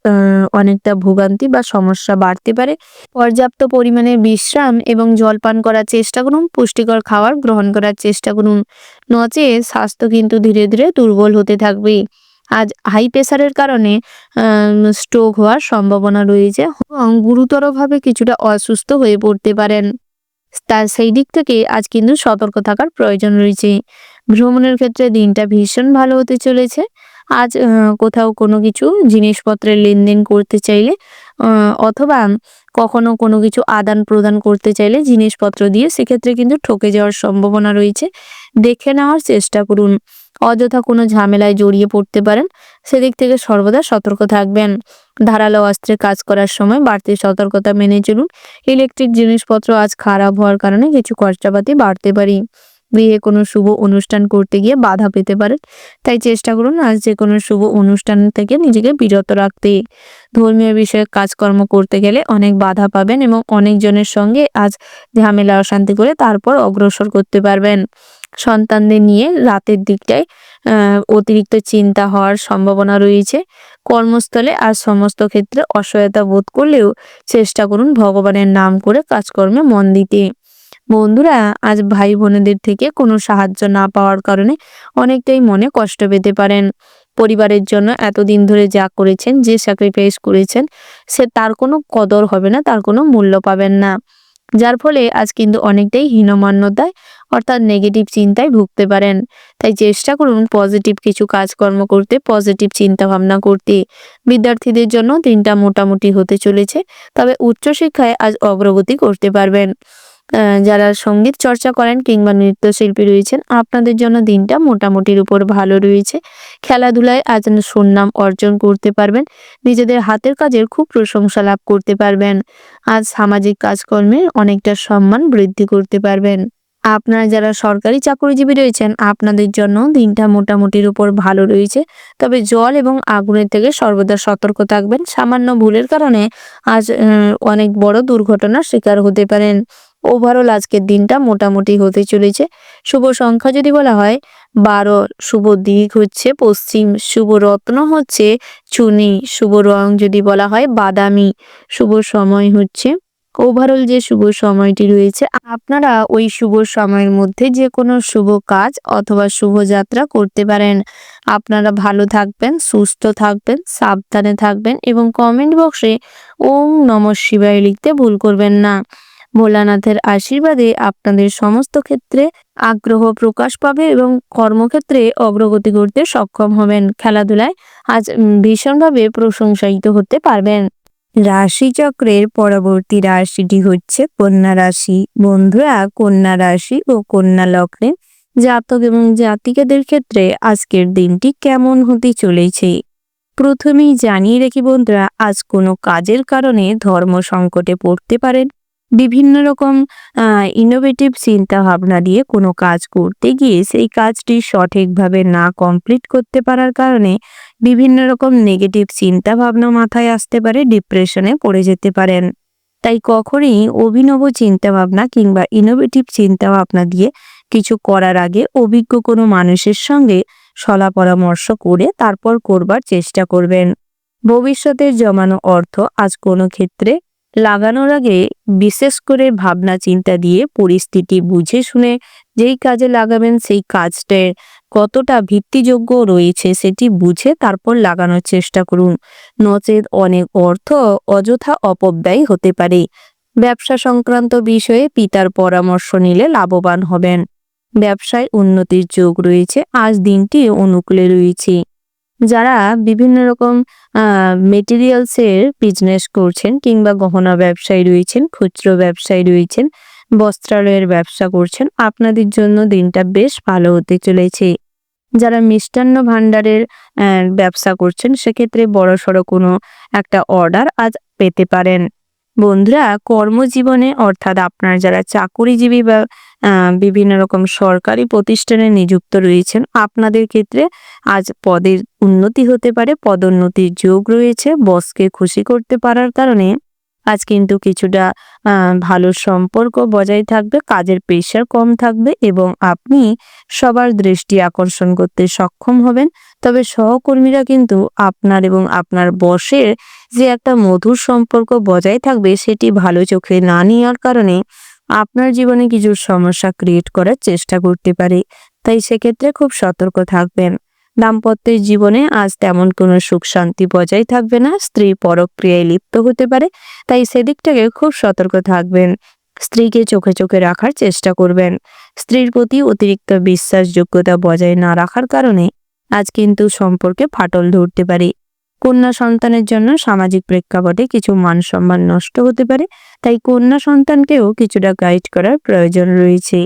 অনেকটা ভোগান্তি বা সমস্যা বাড়তে পারে। পর্যাপ্ত পরিমাণে বিশ্রাম এবং জলপান করার চেষ্টা করুন। পুষ্টিকর খাবার গ্রহণ করার চেষ্টা করুন, নচেৎ স্বাস্থ্য কিন্তু ধীরে ধীরে দুর্বল হতে থাকবে। আজ হাই প্রেসারের কারণে স্ট্রোক হওয়ার সম্ভাবনা রয়েছে এবং গুরুতরভাবে কিছুটা অসুস্থ হয়ে পড়তে পারেন। তার সেই দিক থেকে আজ কিন্তু সতর্ক থাকার প্রয়োজন রয়েছে। ভ্রমণের ক্ষেত্রে দিনটা ভীষণ ভালো হতে চলেছে। আজ কোথাও কোনো কিছু জিনিসপত্রের লেনদেন করতে চাইলে অথবা কখনো কোনো কিছু আদান প্রদান করতে চাইলে জিনিসপত্র দিয়ে সেক্ষেত্রে কিন্তু ঠকে যাওয়ার সম্ভাবনা রয়েছে। দেখে নেওয়ার চেষ্টা করুন, অযথা কোনো ঝামেলায় জড়িয়ে পড়তে পারেন, সেদিক থেকে সর্বদা সতর্ক থাকবেন। ধারালো অস্ত্রে কাজ করার সময় বাড়তি সতর্কতা মেনে চলুন। ইলেকট্রিক জিনিসপত্র আজ খারাপ হওয়ার কারণে কিছু খরচাপাতি বাড়তে পারে। গৃহে কোনো শুভ অনুষ্ঠান করতে গিয়ে বাধা পেতে পারেন, তাই চেষ্টা করুন আজ যে কোনো শুভ অনুষ্ঠান থেকে নিজেকে বিরত রাখতে। ধর্মীয় বিষয়ে কাজকর্ম করতে গেলে অনেক বাধা পাবেন এবং অনেকজনের সঙ্গে আজ ঝামেলা অশান্তি করে তারপর অগ্রসর করতে পারবেন। সন্তানদের নিয়ে রাতের দিকটায় অতিরিক্ত চিন্তা হওয়ার সম্ভাবনা রয়েছে। কর্মস্থলে আজ সমস্ত ক্ষেত্রে অসহায়তা বোধ করলেও চেষ্টা করুন ভগবানের নাম করে কাজকর্মে মন দিতে। বন্ধুরা আজ ভাই বোনেদের থেকে কোনো সাহায্য না পাওয়ার কারণে অনেকটাই মনে কষ্ট পেতে পারেন। পরিবারের জন্য এতদিন ধরে যা করেছেন, যে স্যাক্রিফাইস করেছেন, তার কোনো কদর হবে না, তার কোনো মূল্য পাবেন না। যার ফলে আজ কিন্তু অনেকটাই হীনমান্যতায় অর্থাৎ নেগেটিভ চিন্তায় ভুগতে পারেন। তাই চেষ্টা করুন পজিটিভ কিছু কাজকর্ম করতে, পজিটিভ চিন্তা ভাবনা করতে। বিদ্যার্থীদের জন্য দিনটা মোটামুটি হতে চলেছে, তবে উচ্চশিক্ষায় আজ অগ্রগতি করতে পারবেন। যারা সঙ্গীত চর্চা করেন কিংবা নৃত্যশিল্পী রয়েছেন, আপনাদের জন্য দিনটা মোটামুটির উপর ভালো রয়েছে। খেলাধুলায় আজ সুনাম অর্জন করতে পারবেন। নিজেদের হাতের কাজের খুব প্রশংসা লাভ করতে পারবেন। আজ সামাজিক কাজকর্মে অনেকটা সম্মান বৃদ্ধি করতে পারবেন। আপনারা যারা সরকারি চাকরিজীবী রয়েছেন, আপনাদের জন্য দিনটা মোটামুটির উপর ভালো রয়েছে। তবে জল এবং আগুনের থেকে সর্বদা সতর্ক থাকবেন। সামান্য ভুলের কারণে আজ অনেক বড় দুর্ঘটনার শিকার হতে পারেন। ওভারঅল আজকের দিনটা মোটামুটি হতে চলেছে। শুভ সংখ্যা যদি বলা হয় 12, শুভ দিক হচ্ছে পশ্চিম, শুভ রত্ন হচ্ছে চুনি, শুভ রং যদি বলা হয় বাদামি, শুভ সময় হচ্ছে ওভারঅল যে শুভ সময়টি রয়েছে, আপনারা ওই শুভ সময়ের মধ্যে যে কোনো শুভ কাজ অথবা শুভযাত্রা করতে পারেন। আপনারা ভালো থাকবেন, সুস্থ থাকবেন, সাবধানে থাকবেন এবং কমেন্ট বক্সে ওম নমঃ শিবায় লিখতে ভুল করবেন না। ভোলানাথের আশীর্বাদে আপনাদের সমস্ত ক্ষেত্রে আগ্রহ প্রকাশ পাবে এবং কর্মক্ষেত্রে অগ্রগতি করতে সক্ষম হবেন। খেলাধুলায় আজ ভীষণভাবে প্রশংসায়িত হতে পারবেন। রাশিচক্রের পরবর্তী রাশিটি হচ্ছে কন্যা রাশি। বন্ধুরা, কন্যা রাশি ও কন্যা লগ্নে জাতক এবং জাতিকাদের ক্ষেত্রে আজকের দিনটি কেমন হতে চলেছে প্রথমেই জানিয়ে রাখি বন্ধুরা, আজ কোনো কাজের কারণে ধর্ম সংকটে পড়তে পারেন। বিভিন্ন রকম ইনোভেটিভ চিন্তা ভাবনা দিয়ে কোনো কাজ করতে গিয়ে সেই কাজটি সঠিকভাবে না কমপ্লিট করতে পারার কারণে বিভিন্ন রকম নেগেটিভ চিন্তা ভাবনা মাথায় আসতে পারে, ডিপ্রেশনে পড়ে যেতে পারেন। তাই কখনই অভিনব চিন্তা ভাবনা কিংবা ইনোভেটিভ চিন্তা ভাবনা দিয়ে কিছু করার আগে অভিজ্ঞ কোনো মানুষের সঙ্গে সলা পরামর্শ করে তারপর করবার চেষ্টা করবেন। ভবিষ্যতের জমানো অর্থ আজ কোনো ক্ষেত্রে লাগানোর আগে বিশেষ করে ভাবনা চিন্তা দিয়ে পরিস্থিতি বুঝে শুনে যেই কাজে লাগাবেন সেই কাজটার কতটা ভিত্তিযোগ্য রয়েছে সেটি বুঝে তারপর লাগানোর চেষ্টা করুন। নচেৎ অনেক অর্থ অযথা অপব্যয় হতে পারে। ব্যবসা সংক্রান্ত বিষয়ে পিতার পরামর্শ নিলে লাভবান হবেন। ব্যবসায় উন্নতির যোগ রয়েছে। আজ দিনটি অনুকূলে রয়েছে। যারা বিভিন্ন রকম মেটেরিয়ালসের বিজনেস করছেন কিংবা গহনা ব্যবসায়ী রয়েছেন, খুচরো ব্যবসায়ী রয়েছেন, বস্ত্রালয়ের ব্যবসা করছেন, আপনাদের জন্য দিনটা বেশ ভালো হতে চলেছে। যারা মিষ্টান্ন ভাণ্ডারের ব্যবসা করছেন, সেক্ষেত্রে বড়সড় কোনো একটা অর্ডার আজ পেতে পারেন। বন্ধুরা, কর্মজীবনে অর্থাৎ আপনার যারা চাকরিজীবী বা বিভিন্ন রকম সরকারি প্রতিষ্ঠানে নিযুক্ত রয়েছেন, আপনাদের ক্ষেত্রে আজ পদের উন্নতি হতে পারে, পদোন্নতির যোগ রয়েছে। বসকে খুশি করতে পারার কারণে আজ কিন্তু কিছুটা ভালো সম্পর্ক বজায় থাকবে, কাজের প্রেশার কম থাকবে এবং আপনি সবার দৃষ্টি আকর্ষণ করতে সক্ষম হবেন। তবে সহকর্মীরা কিন্তু আপনার এবং আপনার বসের যে একটা মধুর সম্পর্ক বজায় থাকবে সেটি ভালো চোখে না নেওয়ার কারণে আপনার জীবনে কিছু সমস্যা ক্রিয়েট করার চেষ্টা করতে পারে। তাই সেক্ষেত্রে খুব সতর্ক থাকবেন। দাম্পত্যের জীবনে আজ তেমন কোনো সুখ শান্তি বজায় থাকবে না। স্ত্রী পরক্রিয়ায় লিপ্ত হতে পারে, তাই সেদিকটাকে খুব সতর্ক থাকবেন। স্ত্রীকে চোখে চোখে রাখার চেষ্টা করবেন। স্ত্রীর প্রতি অতিরিক্ত বিশ্বাসযোগ্যতা বজায় না রাখার কারণে আজ কিন্তু সম্পর্কে ফাটল ধরতে পারে। কন্যা সন্তানের জন্য সামাজিক প্রেক্ষাপটে কিছু মান সম্মান নষ্ট হতে পারে, তাই কন্যা সন্তানকেও কিছুটা গাইড করার প্রয়োজন রয়েছে।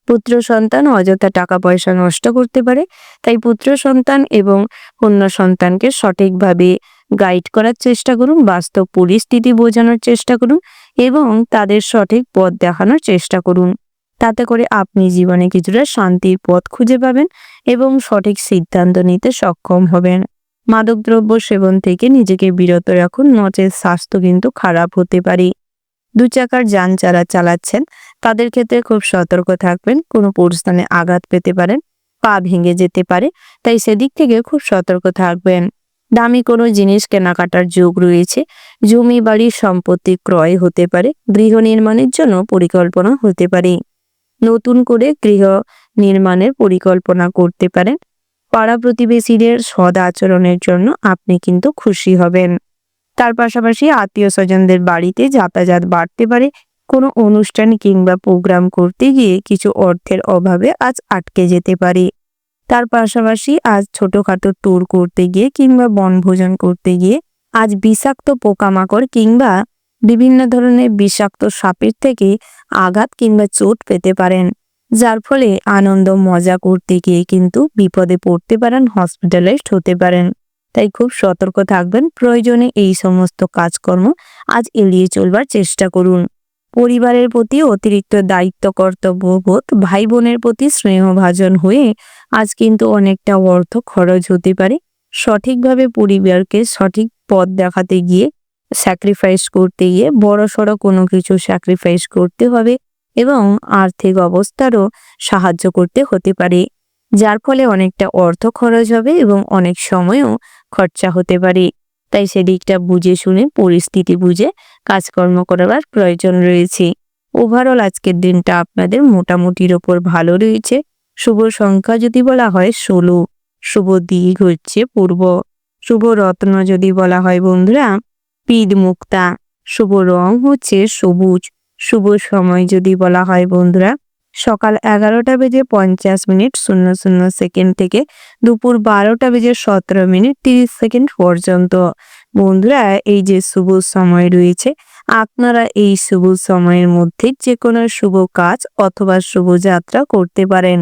পুত্র সন্তান অযথা টাকা পয়সা নষ্ট করতে পারে, তাই পুত্র সন্তান এবং কন্যা সন্তানকে সঠিকভাবে গাইড করার চেষ্টা করুন, বাস্তব পরিস্থিতি বোঝানোর চেষ্টা করুন এবং তাদের সঠিক পথ দেখানোর চেষ্টা করুন। তাতে করে আপনি জীবনে কিছুটা শান্তির পথ খুঁজে পাবেন এবং সঠিক সিদ্ধান্ত নিতে সক্ষম হবেন। মাদকদ্রব্য সেবন থেকে নিজেকে বিরত রাখুন, নচেৎ স্বাস্থ্য কিন্তু খারাপ হতে পারে। দু চাকার যান যারা চালাচ্ছেন তাদের ক্ষেত্রে খুব সতর্ক থাকবেন। কোনো পরিস্থানে আঘাত পেতে পারেন, পা ভেঙে যেতে পারে, তাই সেদিক থেকে খুব সতর্ক থাকবেন। দামি কোনো জিনিস কেনাকাটার যোগ রয়েছে। জমি বাড়ি সম্পত্তি ক্রয় হতে পারে। গৃহ নির্মাণের জন্য পরিকল্পনা হতে পারে। নতুন করে গৃহ নির্মাণের পরিকল্পনা করতে পারেন। পাড়া প্রতিবেশীদের সদ আচরণের জন্য আপনি কিন্তু খুশি হবেন। তার পাশাপাশি আত্মীয় স্বজনদের বাড়িতে যাতায়াত বাড়তে পারে। কোনো অনুষ্ঠান কিংবা প্রোগ্রাম করতে গিয়ে কিছু অর্থের অভাবে আজ আটকে যেতে পারে। তার পাশাপাশি আজ ছোটখাটো ট্যুর করতে গিয়ে কিংবা বনভোজন করতে গিয়ে আজ বিষাক্ত পোকামাকড় কিংবা বিভিন্ন ধরনের বিষাক্ত সাপের থেকে আঘাত কিংবা চোট পেতে পারেন, যার ফলে আনন্দ মজা করতে গিয়ে কিন্তু বিপদে পড়তে পারেন, হসপিটালাইজড হতে পারেন। তাই খুব সতর্ক থাকবেন। প্রয়োজনে এই সমস্ত কাজকর্ম আজ এড়িয়ে চলবার চেষ্টা করুন। পরিবারের প্রতি অতিরিক্ত দায়িত্ব কর্তব্যবোধ, ভাই বোনের প্রতি স্নেহভাজন হয়ে আজ কিন্তু অনেকটা অর্থ খরচ হতে পারে। সঠিকভাবে পরিবারকে সঠিক পথ দেখাতে গিয়ে, স্যাক্রিফাইস করতে গিয়ে বড়সড় কোনো কিছু স্যাক্রিফাইস করতে হবে এবং আর্থিক অবস্থারও সাহায্য করতে হতে পারে, যার ফলে অনেকটা অর্থ খরচ হবে এবং অনেক সময়ও খরচা হতে পারে। তাই সেদিকটা বুঝে শুনে, পরিস্থিতি বুঝে কাজকর্ম করার প্রয়োজন রয়েছে। ওভারঅল আজকের দিনটা আপনাদের মোটামুটির ওপর ভালো রয়েছে। শুভ সংখ্যা যদি বলা হয় 16, শুভ দিক হচ্ছে পূর্ব, শুভ রত্ন যদি বলা হয় বন্ধুরা পিদ মুক্তা, শুভ রং হচ্ছে সবুজ, শুভ সময় যদি বলা হয় বন্ধুরা সকাল 11:50 থেকে দুপুর 12:17 পর্যন্ত। বন্ধুরা এই যে শুভ সময় রয়েছে, আপনারা এই শুভ সময়ের মধ্যে যে কোনো শুভ কাজ অথবা শুভ যাত্রা করতে পারেন।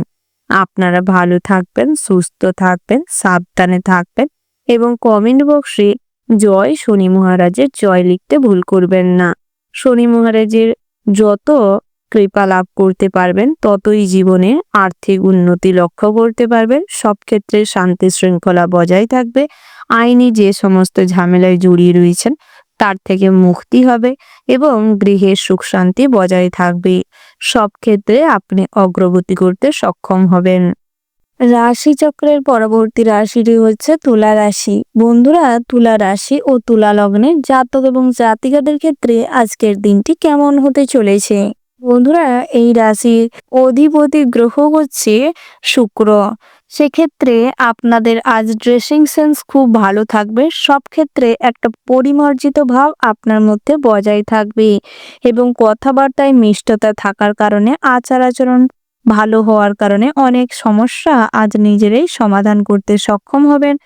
আপনারা ভালো থাকবেন, সুস্থ থাকবেন, সাবধানে থাকবেন এবং কমেন্ট বক্সে জয় শনি মহারাজের জয় লিখতে ভুল করবেন না। শনি মহারাজের যত কৃপা লাভ করতে পারবেন ততই জীবনে আর্থিক উন্নতি লক্ষ্য করতে পারবেন। সব ক্ষেত্রে শান্তি শৃঙ্খলা বজায় থাকবে। আইনি যে সমস্ত ঝামেলায় জড়িয়ে রয়েছেন তার থেকে মুক্তি হবে এবং গৃহের সুখ শান্তি বজায় থাকবে। সব ক্ষেত্রে আপনি অগ্রগতি করতে সক্ষম হবেন। রাশিচক্রের পরবর্তী রাশিটি হচ্ছে তুলা রাশি। বন্ধুরা তুলা রাশি ও তুলা লগ্নের জাতক এবং জাতিকাদের ক্ষেত্রে আজকের দিনটি কেমন হতে চলেছে? বন্ধুরা এই রাশির অধিপতি গ্রহ হচ্ছে শুক্র। সেক্ষেত্রে আপনাদের আজ ড্রেসিং সেন্স খুব ভালো থাকবে। সব ক্ষেত্রে একটা পরিমার্জিত ভাব আপনার মধ্যে বজায় থাকবে এবং কথাবার্তায় মিষ্টতা থাকার কারণে, আচার আচরণ ভালো হওয়ার কারণে অনেক সমস্যা আজ নিজেরাই সমাধান করতে সক্ষম হবেন।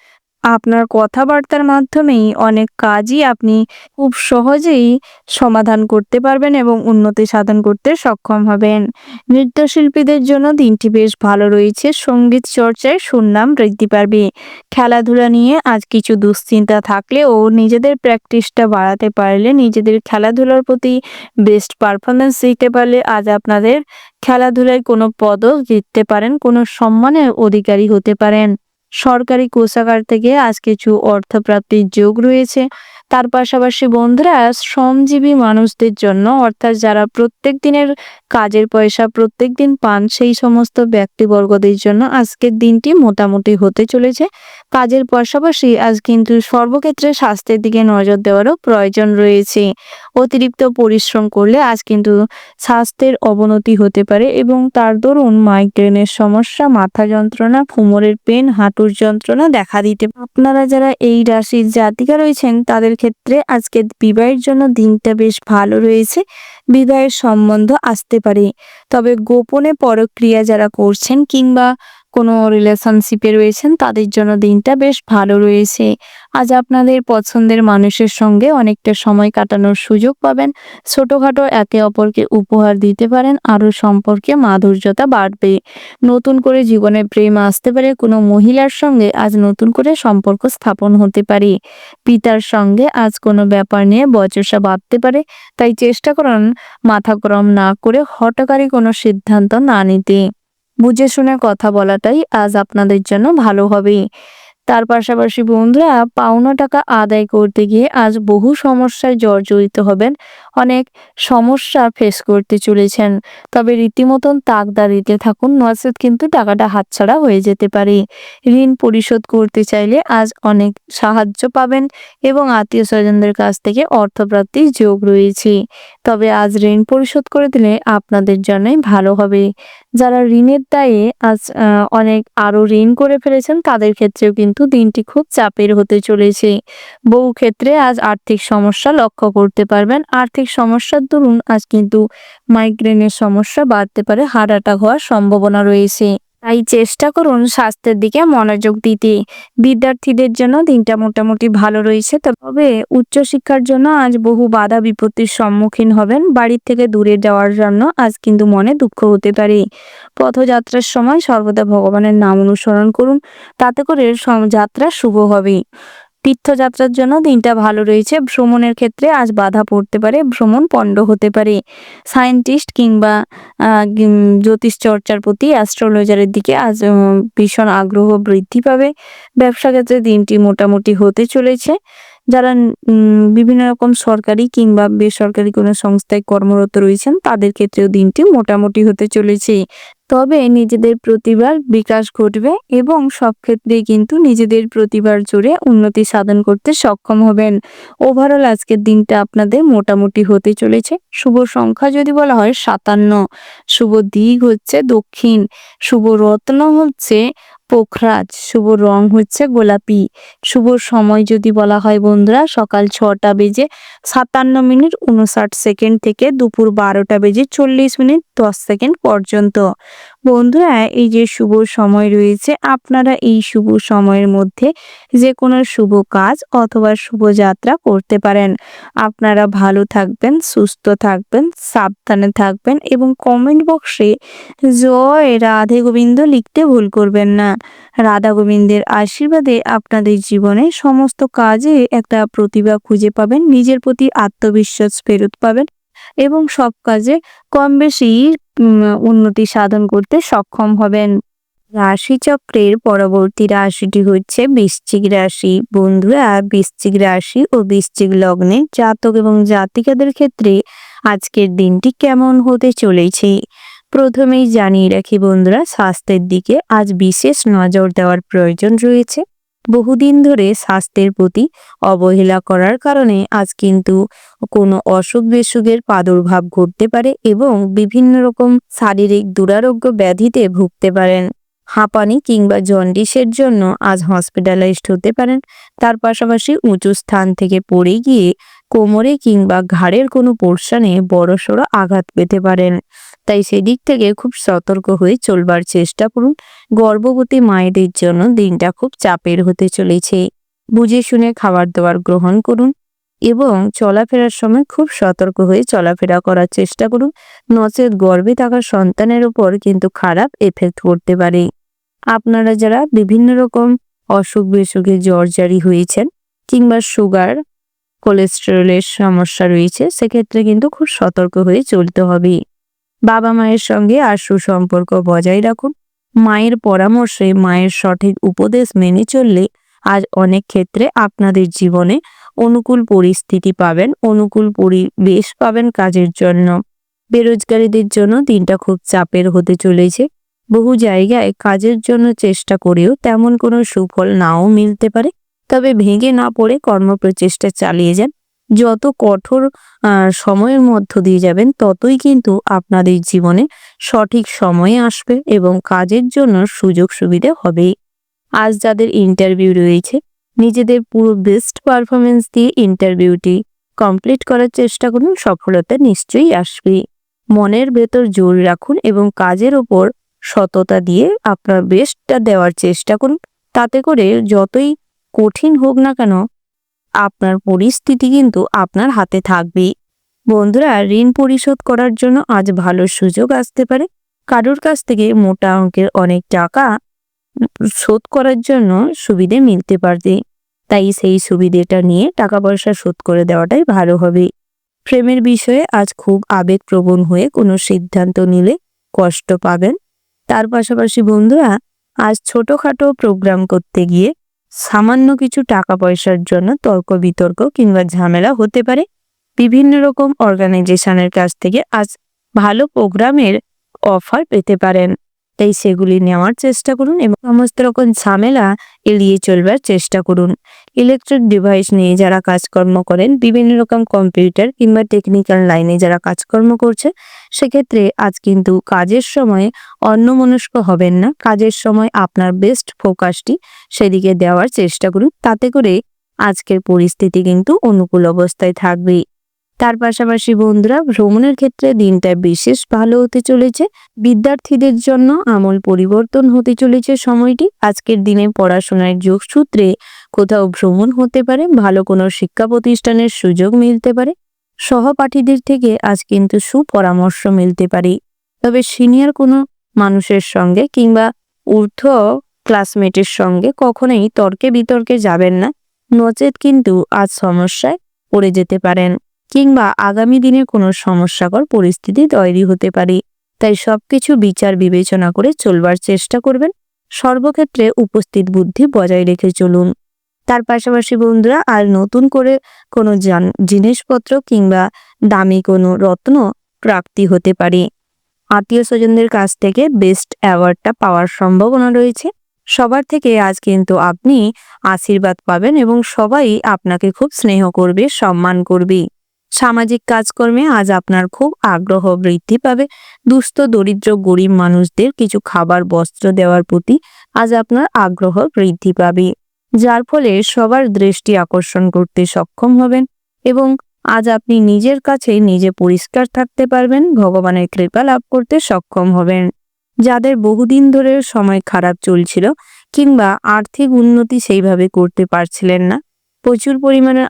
আপনার কথাবার্তার মাধ্যমেই অনেক কাজই আপনি খুব সহজেই সমাধান করতে পারবেন এবং উন্নতি সাধন করতে সক্ষম হবেন। নৃত্যশিল্পীদের জন্য দিনটি বেশ ভালো রয়েছে। সঙ্গীত চর্চায় সুনাম বৃদ্ধি পাবে। খেলাধুলা নিয়ে আজ কিছু দুশ্চিন্তা থাকলেও নিজেদের প্র্যাকটিসটা বাড়াতে পারলে, নিজেদের খেলাধুলার প্রতি বেস্ট পারফরমেন্স দিতে পারলে আজ আপনাদের খেলাধুলায় কোনো পদক জিততে পারেন, কোনো সম্মানের অধিকারী হতে পারেন। সরকারি কোষাগার থেকে আজ কিছু অর্থপ্রাপ্তির যোগ রয়েছে। তার পাশাপাশি বন্ধুরা শ্রমজীবী মানুষদের জন্য, অর্থাৎ যারা প্রত্যেক দিনের কাজের পয়সা প্রত্যেক দিন পান, সেই সমস্ত ব্যক্তিবর্গদের জন্য আজকের দিনটি মোটামুটি হতে চলেছে। কাজের পাশাপাশি আজ কিন্তু সর্বক্ষেত্রে স্বাস্থ্যের দিকে নজর দেওয়ারও প্রয়োজন রয়েছে। অতিরিক্ত পরিশ্রম করলে আজ কিন্তু স্বাস্থ্যের অবনতি হতে পারে এবং তার দরুন মাইগ্রেনের সমস্যা, মাথা যন্ত্রণা, কোমরের পেন, হাঁটুর যন্ত্রণা দেখা দিতে পারে। আপনারা যারা এই রাশির জাতিকা রয়েছেন তাদের ক্ষেত্রে আজকে বিবাহের জন্য দিনটা বেশ ভালো রয়েছে। বিবাহের সম্বন্ধ আসতে পারে, তবে গোপনে পরক্রিয়া যারা করছেন কিংবা কোনো রিলেশনশিপে রয়েছেন তাদের জন্য দিনটা বেশ ভালো রয়েছে। আজ আপনাদের পছন্দের মানুষের সঙ্গে অনেকটা সময় কাটানোর সুযোগ পাবেন। ছোটখাটো একে অপরকে উপহার দিতে পারেন, আরও সম্পর্কে মাধুর্যতা বাড়বে। নতুন করে জীবনে প্রেম আসতে পারে। কোনো মহিলার সঙ্গে আজ নতুন করে সম্পর্ক স্থাপন হতে পারে। পিতার সঙ্গে আজ কোনো ব্যাপার নিয়ে বচসা বাঁধতে পারে, তাই চেষ্টা করুন মাথা গরম না করে হঠকারী কোনো সিদ্ধান্ত না নিতে। বুঝে শুনে কথা বলাটাই আজ আপনাদের জন্য ভালো হবে। তার পাশাপাশি বন্ধুরা পাওনা টাকা আদায় করতে গিয়ে আজ বহু সমস্যায় জর্জরিত হবেন। অনেক সমস্যা ফেস করতে চলেছেন, তবে রীতিমতন তাকদা দিতে থাকুন, নচেত কিন্তু টাকাটা হাতছাড়া হয়ে যেতে পারে। ঋণ পরিশোধ করতে চাইলে আজ অনেক সাহায্য পাবেন এবং আত্মীয় স্বজনদের কাছ থেকে অর্থপ্রাপ্তির যোগ রয়েছে। তবে আজ ঋণ পরিশোধ করে দিলে আপনাদের জন্যই ভালো হবে। যারা ঋণের দায়ে আজ অনেক আরো ঋণ করে ফেলেছেন তাদের ক্ষেত্রেও কিন্তু দিনটি খুব চাপের হতে চলেছে। বহু ক্ষেত্রে আজ আর্থিক সমস্যা লক্ষ্য করতে পারবেন। আর্থিক সমস্যার দরুন আজ কিন্তু মাইগ্রেনের সমস্যা বাড়তে পারে, হার্ট অ্যাটাক হওয়ার সম্ভাবনা রয়েছে। তাই চেষ্টা করুন স্বাস্থ্যের দিকে মনোযোগ দিতে। বিদ্যার্থীদের জন্য দিনটা মোটামুটি ভালো রয়েছে, তবে উচ্চশিক্ষার জন্য আজ বহু বাধা বিপত্তির সম্মুখীন হবেন। বাড়ির থেকে দূরে যাওয়ার জন্য আজ কিন্তু মনে দুঃখ হতে পারে। পথযাত্রার সময় সর্বদা ভগবানের নাম অনুসরণ করুন, তাতে করে যাত্রা শুভ হবে। তীর্থযাত্রার জন্য দিনটা ভালো রয়েছে। ভ্রমণের ক্ষেত্রে আজ বাধা পড়তে পারে, ভ্রমণ পণ্ড হতে পারে। সায়েন্টিস্ট কিংবা জ্যোতিষ চর্চার প্রতি, অ্যাস্ট্রোলজারের দিকে আজ ভীষণ আগ্রহ বৃদ্ধি পাবে। ব্যবসা ক্ষেত্রে দিনটি মোটামুটি হতে চলেছে। যারা বিভিন্ন রকম সরকারি কিংবা বেসরকারি কোনো সংস্থায় কর্মরত রয়েছেন তাদের ক্ষেত্রেও দিনটি মোটামুটি হতে চলেছে। তবে নিজেদের প্রতিভার বিকাশ ঘটবে এবং সব ক্ষেত্রেই কিন্তু নিজেদের প্রতিভার জোরে উন্নতি সাধন করতে সক্ষম হবেন। ওভারঅল আজকের দিনটা আপনাদের মোটামুটি হতে চলেছে। শুভ সংখ্যা যদি বলা হয় 57, শুভ দিক হচ্ছে দক্ষিণ, শুভ রত্ন হচ্ছে পোখরাজ, শুভ রং হচ্ছে গোলাপি। শুভ সময় যদি বলা হয় বন্ধুরা, সকাল 6টা বেজে 57 মিনিট 59 সেকেন্ড থেকে দুপুর 12টা বেজে 40 মিনিট 10 সেকেন্ড পর্যন্ত। বন্ধুরা, এই যে শুভ সময় রয়েছে, আপনারা এই শুভ সময়ের মধ্যে যে কোনো শুভ কাজ অথবা শুভযাত্রা করতে পারেন। আপনারা ভালো থাকবেন, সুস্থ থাকবেন, সাবধানে থাকবেন এবং কমেন্ট বক্সে জয় রাধে গোবিন্দ লিখতে ভুল করবেন না। রাধা গোবিন্দের আশীর্বাদে আপনাদের জীবনে সমস্ত কাজে একটা প্রতিভা খুঁজে পাবেন, নিজের প্রতি আত্মবিশ্বাস ফেরত পাবেন এবং সব কাজে কম বেশি উন্নতি সাধন করতে সক্ষম হবেন। রাশিচক্রের পরবর্তী রাশিটি হচ্ছে বৃশ্চিক রাশি। বন্ধুরা, বৃশ্চিক রাশি ও বৃশ্চিক লগ্নের জাতক এবং জাতিকাদের ক্ষেত্রে আজকের দিনটি কেমন হতে চলেছে প্রথমেই জানিয়ে রাখি বন্ধুরা, স্বাস্থ্যের দিকে আজ বিশেষ নজর দেওয়ার প্রয়োজন রয়েছে। বহুদিন ধরে স্বাস্থ্যের প্রতি অবহেলা করার কারণে আজ কিন্তু কোনো অসুখ বিসুখের প্রাদুর্ভাব ঘটতে পারে এবং বিভিন্ন রকম শারীরিক দুরারোগ্য ব্যাধিতে ভুগতে পারেন। হাঁপানি কিংবা জন্ডিসের জন্য আজ হসপিটালাইজড হতে পারেন। তার পাশাপাশি উঁচু স্থান থেকে পড়ে গিয়ে কোমরে কিংবা ঘাড়ের কোনো পোর্শনে বড়সড় আঘাত পেতে পারেন। তাই সেদিক থেকে খুব সতর্ক হয়ে চলবার চেষ্টা করুন। গর্ভবতী মায়েদের জন্য দিনটা খুব চাপের হতে চলেছে। বুঝে শুনে খাবার দাবার গ্রহণ করুন এবং চলাফেরার সময় খুব সতর্ক হয়ে চলাফেরা করার চেষ্টা করুন, নচেত গর্ভে থাকা সন্তানের উপর কিন্তু খারাপ এফেক্ট করতে পারে। আপনারা যারা বিভিন্ন রকম অসুখ বিসুখে জর্জরি হয়েছেন কিংবা সুগার কোলেস্টেরলের সমস্যা রয়েছে, সেক্ষেত্রে কিন্তু খুব সতর্ক হয়ে চলতে হবে। বাবা মায়ের সঙ্গে আর সুসম্পর্ক বজায় রাখুন। মায়ের পরামর্শে, মায়ের সঠিক উপদেশ মেনে চললে আজ অনেক ক্ষেত্রে আপনাদের জীবনে অনুকূল পরিস্থিতি পাবেন, অনুকূল পরিবেশ পাবেন কাজের জন্য। বেরোজগারীদের জন্য দিনটা খুব চাপের হতে চলেছে। বহু জায়গায় কাজের জন্য চেষ্টা করেও তেমন কোনো সুফল নাও মিলতে পারে, তবে ভেঙে না পড়ে কর্মপ্রচেষ্টা চালিয়ে যান। যত কঠোর সময়ের মধ্য দিয়ে যাবেন ততই কিন্তু আপনাদের জীবনে সঠিক সময়ে আসবে এবং কাজের জন্য সুযোগ সুবিধা হবে। আজ যাদের ইন্টারভিউ রয়েছে, নিজেদের পুরো বেস্ট পারফরমেন্স দিয়ে ইন্টারভিউটি কমপ্লিট করার চেষ্টা করুন, সফলতা নিশ্চয়ই আসবে। মনের ভেতর জোর রাখুন এবং কাজের ওপর সততা দিয়ে আপনার বেস্টটা দেওয়ার চেষ্টা করুন। তাতে করে যতই কঠিন হোক না কেন, আপনার পরিস্থিতি কিন্তু আপনার হাতে থাকবে। বন্ধুরা, ঋণ পরিশোধ করার জন্য আজ ভালো সুযোগ আসতে পারে। কারোর কাছ থেকে মোটা অঙ্কের অনেক টাকা শোধ করার জন্য সুবিধে মিলতে পারে, তাই সেই সুবিধেটা নিয়ে টাকা পয়সা শোধ করে দেওয়াটাই ভালো হবে। প্রেমের বিষয়ে আজ খুব আবেগপ্রবণ হয়ে কোনো সিদ্ধান্ত নিলে কষ্ট পাবেন। তার পাশাপাশি বন্ধুরা, আজ ছোটখাটো প্রোগ্রাম করতে গিয়ে সামান্য কিছু টাকা পয়সার জন্য তর্ক বিতর্ক কিংবা ঝামেলা হতে পারে। বিভিন্ন রকম অর্গানাইজেশনের কাছ থেকে আজ ভালো প্রোগ্রামের অফার পেতে পারেন, তাই সেগুলি নেওয়ার চেষ্টা করুন এবং সমস্ত রকম ঝামেলা এড়িয়ে চলবার চেষ্টা করুন। ইলেকট্রিক ডিভাইস নিয়ে যারা কাজকর্ম করেন, বিভিন্ন রকম কম্পিউটার কিংবা টেকনিক্যাল লাইনে যারা কাজকর্ম করছে, সেক্ষেত্রে আজ কিন্তু কাজের সময় অন্যমনস্ক হবেন না। কাজের সময় আপনার বেস্ট ফোকাসটি সেদিকে দেওয়ার চেষ্টা করুন, তাতে করে আজকের পরিস্থিতি কিন্তু অনুকূল অবস্থায় থাকবে। তার পাশাপাশি বন্ধুরা, ভ্রমণের ক্ষেত্রে দিনটা বিশেষ ভালো হতে চলেছে। বিদ্যার্থীদের জন্য আমূল পরিবর্তন হতে চলেছে সময়টি। আজকের দিনে পড়াশোনার যোগসূত্রে কোথাও ভ্রমণ হতে পারে, ভালো কোনো শিক্ষা প্রতিষ্ঠানের সুযোগ মিলতে পারে, সহপাঠীদের থেকে আজ কিন্তু সুপরামর্শ মিলতে পারে। তবে সিনিয়র কোনো মানুষের সঙ্গে কিংবা ঊর্ধ্ব ক্লাসমেটের সঙ্গে কখনোই তর্কে বিতর্কে যাবেন না, নচেত কিন্তু আজ সমস্যায় পড়ে যেতে পারেন কিংবা আগামী দিনে কোনো সমস্যাকর পরিস্থিতি তৈরি হতে পারে। তাই সবকিছু বিচার বিবেচনা করে চলবার চেষ্টা করবেন। সর্বক্ষেত্রে উপস্থিত বুদ্ধি বজায় রেখে চলুন। তার পাশাপাশি বন্ধুরা, আর নতুন করে কোনো জিনিসপত্র কিংবা দামি কোনো রত্ন প্রাপ্তি হতে পারে। আত্মীয় স্বজনদের কাছ থেকে বেস্ট অ্যাওয়ার্ডটা পাওয়ার সম্ভাবনা রয়েছে। সবার থেকে আজ কিন্তু আপনি আশীর্বাদ পাবেন এবং সবাই আপনাকে খুব স্নেহ করবে, সম্মান করবে। সামাজিক কাজকর্মে আজ আপনার খুব আগ্রহ বৃদ্ধি পাবে। দুস্থ দরিদ্র গরিব মানুষদের কিছু খাবার বস্ত্র দেওয়ার প্রতি আজ আপনার আগ্রহ বৃদ্ধি পাবে, যার ফলে সবার দৃষ্টি আকর্ষণ করতে সক্ষম হবেন এবং আজ আপনি নিজের কাছে নিজে পরিষ্কার থাকতে পারবেন, ভগবানের কৃপা লাভ করতে সক্ষম হবেন। যাদের বহুদিন ধরে সময় খারাপ চলছিল কিংবা আর্থিক উন্নতি সেইভাবে করতে পারছিলেন না, প্রচুর পরিমাণে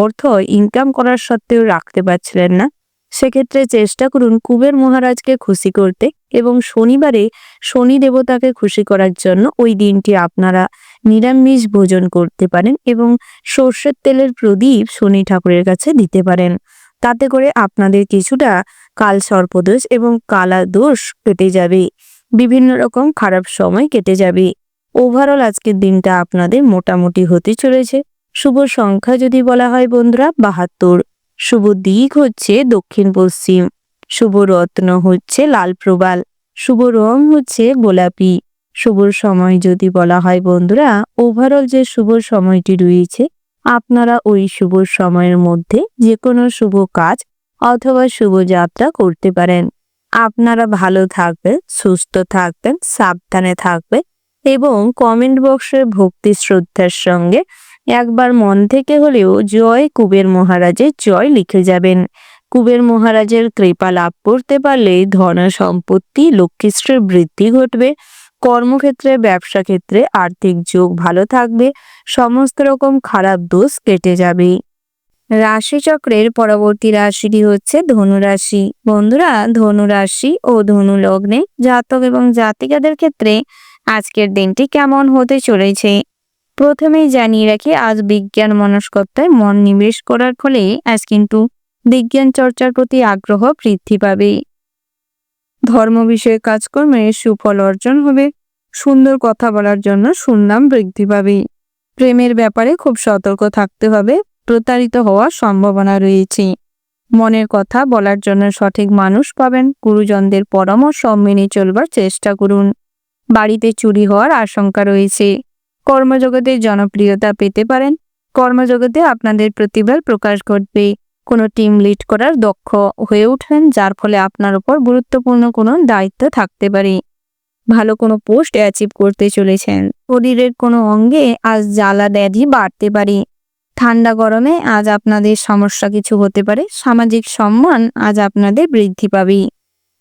অর্থ ইনকাম করার সত্ত্বেও রাখতে পারছিলেন না, সেক্ষেত্রে চেষ্টা করুন কুবের মহারাজকে খুশি করতে এবং শনিবারে শনি দেবতাকে খুশি করার জন্য ওই দিনটি আপনারা নিরামিষ ভোজন করতে পারেন এবং সর্ষের তেলের প্রদীপ শনি ঠাকুরের কাছে দিতে পারেন। তাতে করে আপনাদের কিছুটা কাল সর্পদোষ এবং কালা দোষ কেটে যাবে, বিভিন্ন রকম খারাপ সময় কেটে যাবে। ওভারঅল আজকের দিনটা আপনাদের মোটামুটি হতে চলেছে। শুভ সংখ্যা যদি বলা হয় বন্ধুরা 72, শুভ দিক হচ্ছে দক্ষিণ পশ্চিম, শুভ রত্ন হচ্ছে লাল প্রবাল, শুভ রং হচ্ছে গোলাপি। শুভ সময় যদি বলা হয় বন্ধুরা, ওভারঅল যে শুভ সময়টি রয়েছে, আপনারা ওই শুভ সময়ের মধ্যে যে কোনো শুভ কাজ অথবা শুভ যাত্রা করতে পারেন। আপনারা ভালো থাকবেন, সুস্থ থাকবেন, সাবধানে থাকবেন এবং কমেন্ট বক্সে ভক্তি শ্রদ্ধার সঙ্গে একবার মন থেকে হলেও জয় কুবের মহারাজের জয় লিখে যাবেন। কুবের মহারাজের কৃপা লাভ করতে পারলে ধন সম্পত্তি লক্ষ্মীশ্রীর বৃদ্ধি ঘটবে। কর্মক্ষেত্রে ব্যবসা ক্ষেত্রে আর্থিক যোগ ভালো থাকবে, সমস্ত রকম খারাপ দোষ কেটে যাবে। রাশিচক্রের পরবর্তী রাশিটি হচ্ছে ধনু রাশি। বন্ধুরা, ধনু রাশি ও ধনু লগ্নে জাতক এবং জাতিকাদের ক্ষেত্রে আজকের দিনটি কেমন হতে চলেছে প্রথমেই জানিয়ে রাখি, আজ বিজ্ঞান মনস্কতায় মন নিবেশ করার ফলে আজ কিন্তু বিজ্ঞান চর্চার প্রতি আগ্রহ বৃদ্ধি পাবে। ধর্ম বিষয়ে কাজকর্মে সুফল অর্জন হবে। সুন্দর কথা বলার জন্য সুনাম বৃদ্ধি পাবে। প্রেমের ব্যাপারে খুব সতর্ক থাকতে হবে, প্রতারিত হওয়ার সম্ভাবনা রয়েছে। মনের কথা বলার জন্য সঠিক মানুষ পাবেন। গুরুজনদের পরামর্শ মেনে চলবার চেষ্টা করুন। বাড়িতে চুরি হওয়ার আশঙ্কা রয়েছে। কর্মজগতে জনপ্রিয়তা পেতে পারেন। কর্মজগতে আপনাদের প্রতিভার প্রকাশ ঘটবে। কোনো টিম লিড করার দক্ষ হয়ে উঠবেন, যার ফলে আপনার উপর গুরুত্বপূর্ণ কোনো দায়িত্ব থাকতে পারে। ভালো কোনো পোস্ট অ্যাচিভ করতে চলেছেন। শরীরের কোনো অঙ্গে আজ জ্বালা ব্যাধি বাড়তে পারে। ঠান্ডা গরমে আজ আপনাদের সমস্যা কিছু হতে পারে। সামাজিক সম্মান আজ আপনাদের বৃদ্ধি পাবে।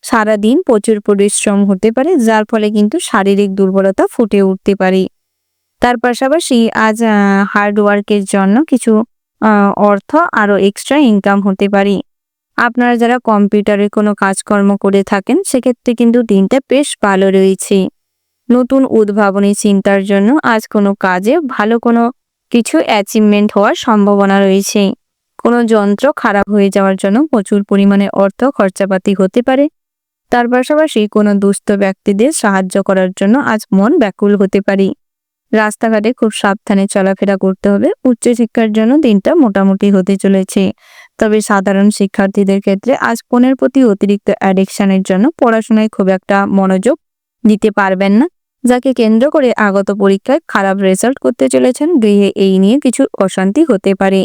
সারাদিন প্রচুর পরিশ্রম হতে পারে, যার ফলে কিন্তু শারীরিক দুর্বলতা ফুটে উঠতে পারে। তার পাশাপাশি আজ হার্ডওয়ার্কের জন্য কিছু অর্থ আরো এক্সট্রা ইনকাম হতে পারে। আপনারা যারা কম্পিউটারে কোনো কাজকর্ম করে থাকেন, সেক্ষেত্রে কিন্তু দিনটা বেশ ভালো রয়েছে। নতুন উদ্ভাবনী চিন্তার জন্য আজ কোনো কাজে ভালো কোনো কিছু অ্যাচিভমেন্ট হওয়ার সম্ভাবনা রয়েছে। কোনো যন্ত্র খারাপ হয়ে যাওয়ার জন্য প্রচুর পরিমাণে অর্থ খরচাপাতি হতে পারে। তার পাশাপাশি কোনো দুস্থ ব্যক্তিদের সাহায্য করার জন্য আজ মন ব্যাকুল হতে পারে। রাস্তাঘাটে খুব সাবধানে চলাফেরা করতে হবে। উচ্চশিক্ষার জন্য দিনটা মোটামুটি হতে চলেছে। তবে সাধারণ শিক্ষার্থীদের ক্ষেত্রে আজ ফোনের প্রতি অতিরিক্ত অ্যাডিকশনের জন্য পড়াশোনায় খুব একটা মনোযোগ দিতে পারবেন না, যাকে কেন্দ্র করে আগত পরীক্ষায় খারাপ রেজাল্ট করতে চলেছেন। গৃহে এই নিয়ে কিছু অশান্তি হতে পারে।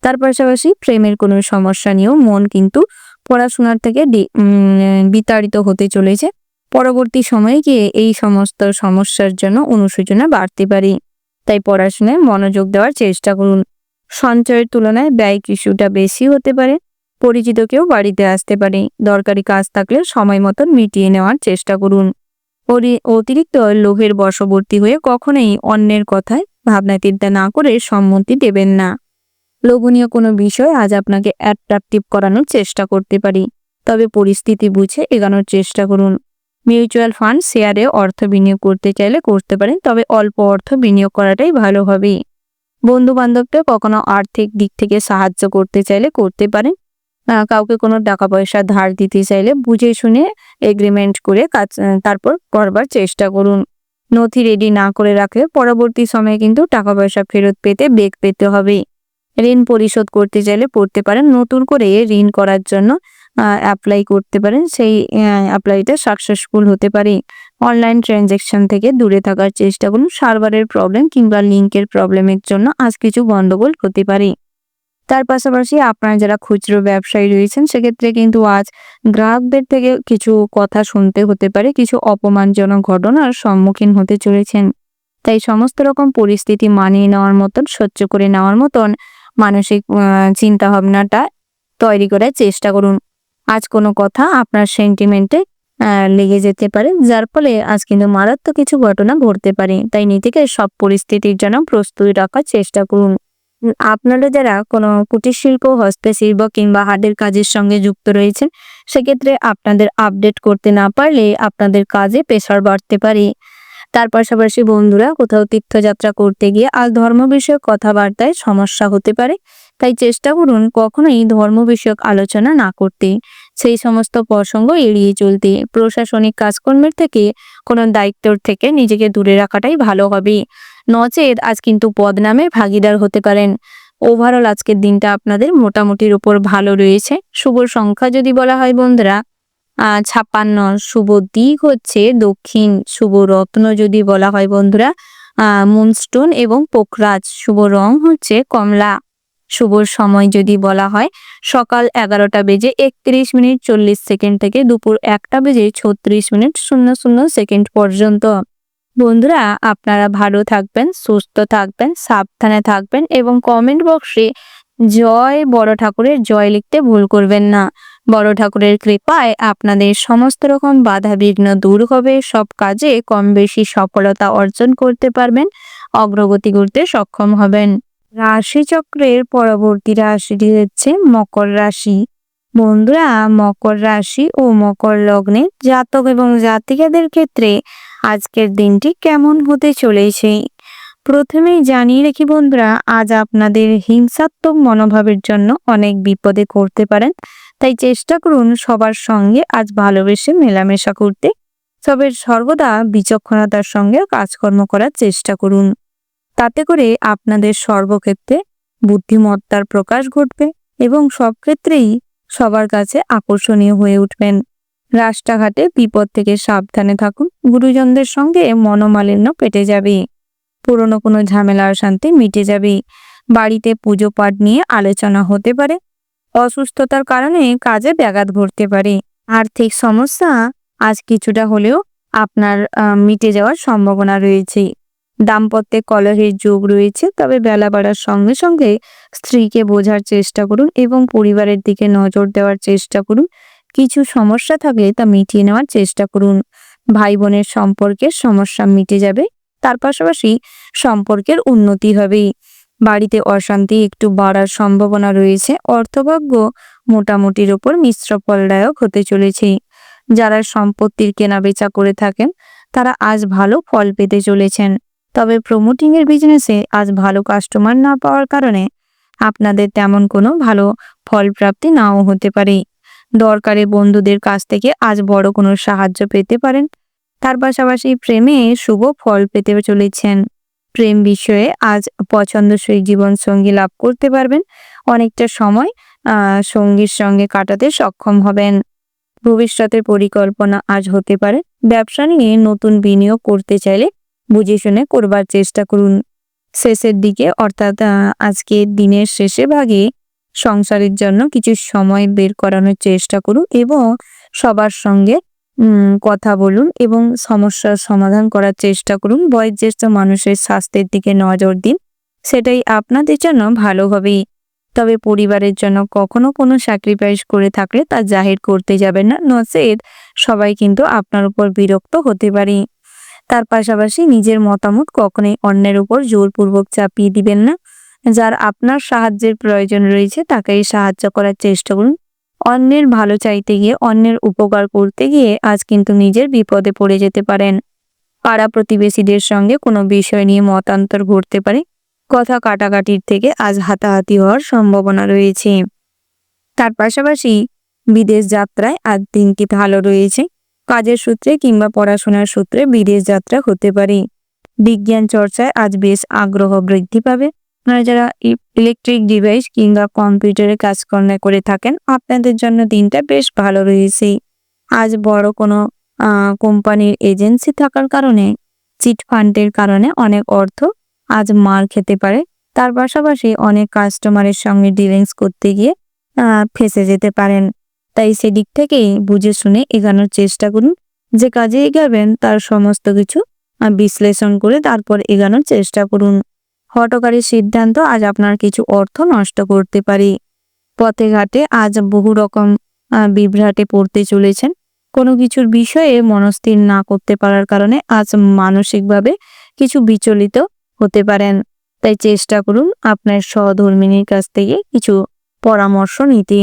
তার পাশাপাশি প্রেমের কোনো সমস্যা নিয়েও মন কিন্তু পড়াশোনার থেকে বিতাড়িত হতে চলেছে। পরবর্তী সময়ে গিয়ে এই সমস্ত সমস্যার জন্য অনুশোচনা বাড়তে পারে। তাই পড়াশোনায় মনোযোগ দেওয়ার চেষ্টা করুন। সঞ্চয়ের তুলনায় ব্যয় কিছুটা বেশি হতে পারে। পরিচিত কেউ বাড়িতে আসতে পারে। দরকারি কাজ থাকলে সময় মতন মিটিয়ে নেওয়ার চেষ্টা করুন। অতিরিক্ত লোভের বশবর্তী হয়ে কখনোই অন্যের কথায় ভাবনা চিন্তা না করে সম্মতি দেবেন না। লোভনীয় কোনো বিষয় আজ আপনাকে অ্যাট্রাকটিভ করানোর চেষ্টা করতে পারি, তবে পরিস্থিতি বুঝে এগোনোর চেষ্টা করুন। মিউচুয়াল ফান্ড, শেয়ারে অর্থ বিনিয়োগ করতে চাইলে করতে পারেন, তবে অল্প অর্থ বিনিয়োগ করাটাই ভালো হবে। বন্ধু বান্ধবকে কখনো আর্থিক দিক থেকে সাহায্য করতে চাইলে করতে পারেন। কাউকে কোনো টাকা পয়সা ধার দিতে চাইলে বুঝে শুনে এগ্রিমেন্ট করে কাজ তারপর করবার চেষ্টা করুন। নথি রেডি না করে রাখলে পরবর্তী সময়ে কিন্তু টাকা পয়সা ফেরত পেতে বেগ পেতে হবে। ঋণ পরিশোধ করতে চাইলে করতে পারেন। নতুন করে ঋণ করার জন্য অ্যাপ্লাই করতে পারেন, সেই অ্যাপ্লাইটা সাকসেসফুল হতে পারে। অনলাইন ট্রানজ্যাকশন থেকে দূরে থাকার চেষ্টা করুন। সার্ভারের প্রবলেম কিংবা লিঙ্কের প্রবলেমের জন্য আজ কিছু গন্ডগোল হতে পারে। তার পাশাপাশি আপনারা যারা খুচরো ব্যবসায়ী রয়েছেন সেক্ষেত্রে কিন্তু আজ গ্রাহকদের থেকে কিছু কথা শুনতে হতে পারে, কিছু অপমানজনক ঘটনার সম্মুখীন হতে চলেছেন। তাই সমস্ত রকম পরিস্থিতি মানিয়ে নেওয়ার মতন, সহ্য করে নেওয়ার মতন মানসিক চিন্তা ভাবনাটা তৈরি করার চেষ্টা করুন। আজ কোনো কথা আপনার সেন্টিমেন্টে লেগে যেতে পারে, যার ফলে আজ কিন্তু মারাত্মক কিছু ঘটনা ঘটতে পারে। তাই নিজেকে সব পরিস্থিতির জন্য প্রস্তুতি রাখার চেষ্টা করুন। আপনারা যারা কোনো কুটির শিল্প, হস্তশিল্প কিংবা হাতের কাজের সঙ্গে যুক্ত রয়েছেন সেক্ষেত্রে আপনাদের আপডেট করতে না পারলে আপনাদের কাজে প্রেসার বাড়তে পারে। তার পাশাপাশি বন্ধুরা, কোথাও তীর্থযাত্রা করতে গিয়ে আজ ধর্ম বিষয়ক কথাবার্তায় সমস্যা হতে পারে। তাই চেষ্টা করুন কখনোই ধর্ম বিষয়ক আলোচনা না করতে, সেই সমস্ত প্রসঙ্গ এড়িয়ে চলতে। প্রশাসনিক কাজকর্মের থেকে কোনো দায়িত্বর থেকে নিজেকে দূরে রাখাটাই ভালো হবে, নচেত আজ কিন্তু বদনামের ভাগিদার হতে পারেন। ওভারঅল আজকের দিনটা আপনাদের মোটামুটির উপর ভালো রয়েছে। শুভ সংখ্যা যদি বলা হয় বন্ধুরা 56, শুভ দিক হচ্ছে দক্ষিণ, শুভ রত্ন যদি বলা হয় বন্ধুরা মুনস্টোন এবং পোখরাজ, শুভ রং হচ্ছে কমলা। শুভ সময় যদি বলা হয় সকাল 11:31:40 থেকে দুপুর 1:36:00 পর্যন্ত। বন্ধুরা, আপনারা ভালো থাকবেন, সুস্থ থাকবেন, সাবধানে থাকবেন এবং কমেন্ট বক্সে জয় বড় ঠাকুরের জয় লিখতে ভুল করবেন না। বড় ঠাকুরের কৃপায় আপনাদের সমস্ত রকম বাধা বিঘ্ন দূর হবে, সব কাজে কম বেশি সফলতা অর্জন করতে পারবেন, অগ্রগতি করতে সক্ষম হবেন। রাশিচক্রের পরবর্তী রাশিটি হচ্ছে মকর রাশি। বন্ধুরা, মকর রাশি ও মকর লগ্নের জাতক এবং জাতিকাদের ক্ষেত্রে আজকের দিনটি কেমন হতে চলেছে প্রথমেই জানিয়ে রাখি বন্ধুরা, আজ আপনাদের হিংসাত্মক মনোভাবের জন্য অনেক বিপদে করতে পারেন। তাই চেষ্টা করুন সবার সঙ্গে আজ ভালোবেসে মেলামেশা করতে, তবে সর্বদা বিচক্ষণতার সঙ্গে কাজকর্ম করার চেষ্টা করুন। তাতে করে আপনাদের সর্বক্ষেত্রে বুদ্ধিমত্তার প্রকাশ ঘটবে এবং সব ক্ষেত্রেই সবার কাছে আকর্ষণীয় হয়ে উঠবেন। রাস্তাঘাটে বিপদ থেকে সাবধানে থাকুন। গুরুজনদের সঙ্গে মনোমালিন্য কেটে যাবে। পুরনো কোনো ঝামেলা শান্তি মিটে যাবে। বাড়িতে পুজো পাঠ নিয়ে আলোচনা হতে পারে। অসুস্থতার কারণে কাজে ব্যাঘাত ঘটতে পারে। আর্থিক সমস্যা আজ কিছুটা হলেও আপনার মিটে যাওয়ার সম্ভাবনা রয়েছে। দাম্পত্যে কলহের যোগ রয়েছে, তবে বেলা বাড়ার সঙ্গে সঙ্গে স্ত্রীকে বোঝার চেষ্টা করুন এবং পরিবারের দিকে নজর দেওয়ার চেষ্টা করুন। কিছু সমস্যা থাকলে তা মিটিয়ে নেওয়ার চেষ্টা করুন। ভাই বোনের সম্পর্কের সমস্যা মিটে যাবে, তার পাশাপাশি সম্পর্কের উন্নতি হবে। বাড়িতে অশান্তি একটু বাড়ার সম্ভাবনা রয়েছে। অর্থভাগ্য মোটামুটির উপর মিশ্র ফলদায়ক হতে চলেছে। যারা সম্পত্তির কেনাবেচা করে থাকেন তারা আজ ভালো ফল পেতে চলেছেন, তবে প্রমোটিং এর বিজনেসে আজ ভালো কাস্টমার না পাওয়ার কারণে আপনাদের তেমন কোনো ভালো ফল প্রাপ্তি নাও হতে পারে। দরকারে বন্ধুদের কাছ থেকে আজ বড় কোনো সাহায্য পেতে পারেন। তার পাশাপাশি প্রেমে শুভ ফল পেতে চলেছেন। প্রেম বিষয়ে আজ পছন্দসই জীবন সঙ্গী লাভ করতে পারবেন। অনেকটা সময় সঙ্গীর সঙ্গে কাটাতে সক্ষম হবেন। ভবিষ্যতের পরিকল্পনা আজ হতে পারে। ব্যবসা নিয়ে নতুন বিনিয়োগ করতে চাইলে বুঝে শুনে করবার চেষ্টা করুন। শেষের দিকে অর্থাৎ আজকে দিনের শেষে ভাগে সংসারের জন্য কিছু সময় বের করানোর চেষ্টা করুন এবং সবার সঙ্গে কথা বলুন এবং সমস্যার সমাধান করার চেষ্টা করুন। বয়োজ্যেষ্ঠ মানুষের স্বাস্থ্যের দিকে নজর দিন, সেটাই আপনাদের জন্য ভালো হবে। তবে পরিবারের জন্য কখনো কোনো স্যাক্রিফাইস করে থাকলে তা জাহির করতে যাবেন না, নচেত সবাই কিন্তু আপনার উপর বিরক্ত হতে পারে। তার পাশাপাশি নিজের মতামত কখনোই অন্যের উপর জোরপূর্বক চাপিয়ে দিবেন না। যার আপনার সাহায্যের প্রয়োজন রয়েছে তাকেই সাহায্য করার চেষ্টা করুন। অন্যের ভালো চাইতে গিয়ে, অন্যের উপকার করতে গিয়ে আজ কিন্তু নিজের বিপদে পড়ে যেতে পারেন। পাড়া প্রতিবেশীদের সঙ্গে কোনো বিষয় নিয়ে মতান্তর ঘটতে পারে। কথা কাটাকাটির থেকে আজ হাতাহাতি হওয়ার সম্ভাবনা রয়েছে। তার পাশাপাশি বিদেশ যাত্রায় আজ দিনটি ভালো রয়েছে। কাজের সূত্রে কিংবা পড়াশোনার সূত্রে বিদেশ যাত্রা হতে পারে। বিজ্ঞান চর্চায় আজ বেশ আগ্রহ বৃদ্ধি পাবে। আপনারা যারা ইলেকট্রিক ডিভাইস কিংবা কম্পিউটারে কাজকর্ম করে থাকেন, আপনাদের জন্য দিনটা বেশ ভালো রয়েছে। আজ বড় কোনো কোম্পানির এজেন্সি থাকার কারণে, চিট ফান্ডের কারণে অনেক অর্থ আজ মার খেতে পারে। তার পাশাপাশি অনেক কাস্টমারের সঙ্গে ডিলিংস করতে গিয়ে ফেঁসে যেতে পারেন। তাই সেদিক থেকেই বুঝে শুনে এগোনোর চেষ্টা করুন। যে কাজে এগাবেন তার সমস্ত কিছু বিশ্লেষণ করে তারপর এগোনোর চেষ্টা করুন। হঠকারী সিদ্ধান্ত আজ আপনার কিছু অর্থ নষ্ট করতে পারে। পথে ঘাটে আজ বহু রকম বিভ্রাটে পড়তে চলেছেন। কোনো কিছুর বিষয়ে মনস্থির না করতে পারার কারণে আজ মানসিকভাবে কিছু বিচলিত হতে পারেন। তাই চেষ্টা করুন আপনার সহধর্মিণীর কাছ থেকে কিছু পরামর্শ নিতে।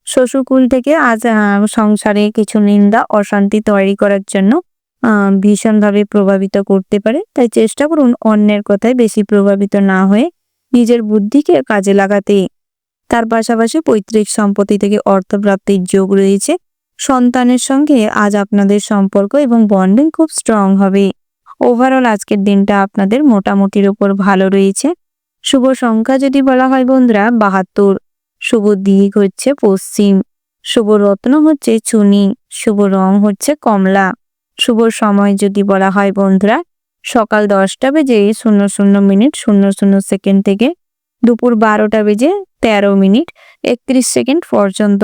শ্বশুরকুল থেকে আজ সংসারে কিছু নিন্দা অশান্তি তৈরি করার জন্য ভীষণভাবে প্রভাবিত করতে পারে। তাই চেষ্টা করুন অন্যের কথায় বেশি প্রভাবিত না হয়ে নিজের বুদ্ধিকে কাজে লাগাতে। তার পাশাপাশি পৈতৃক সম্পত্তি থেকে অর্থপ্রাপ্তির যোগ রয়েছে। সন্তানের সঙ্গে আজ আপনাদের সম্পর্ক এবং বন্ডিং খুব স্ট্রং হবে। ওভারঅল আজকের দিনটা আপনাদের মোটামুটির উপর ভালো রয়েছে। শুভ সংখ্যা যদি বলা হয় বন্ধুরা 72, শুভ দিক হচ্ছে পশ্চিম, শুভ রত্ন হচ্ছে চুনি, শুভ রং হচ্ছে কমলা। শুভ সময় যদি বলা হয় বন্ধুরা সকাল 10টা বেজে 00:00 থেকে দুপুর 12টা বেজে 13:31 পর্যন্ত।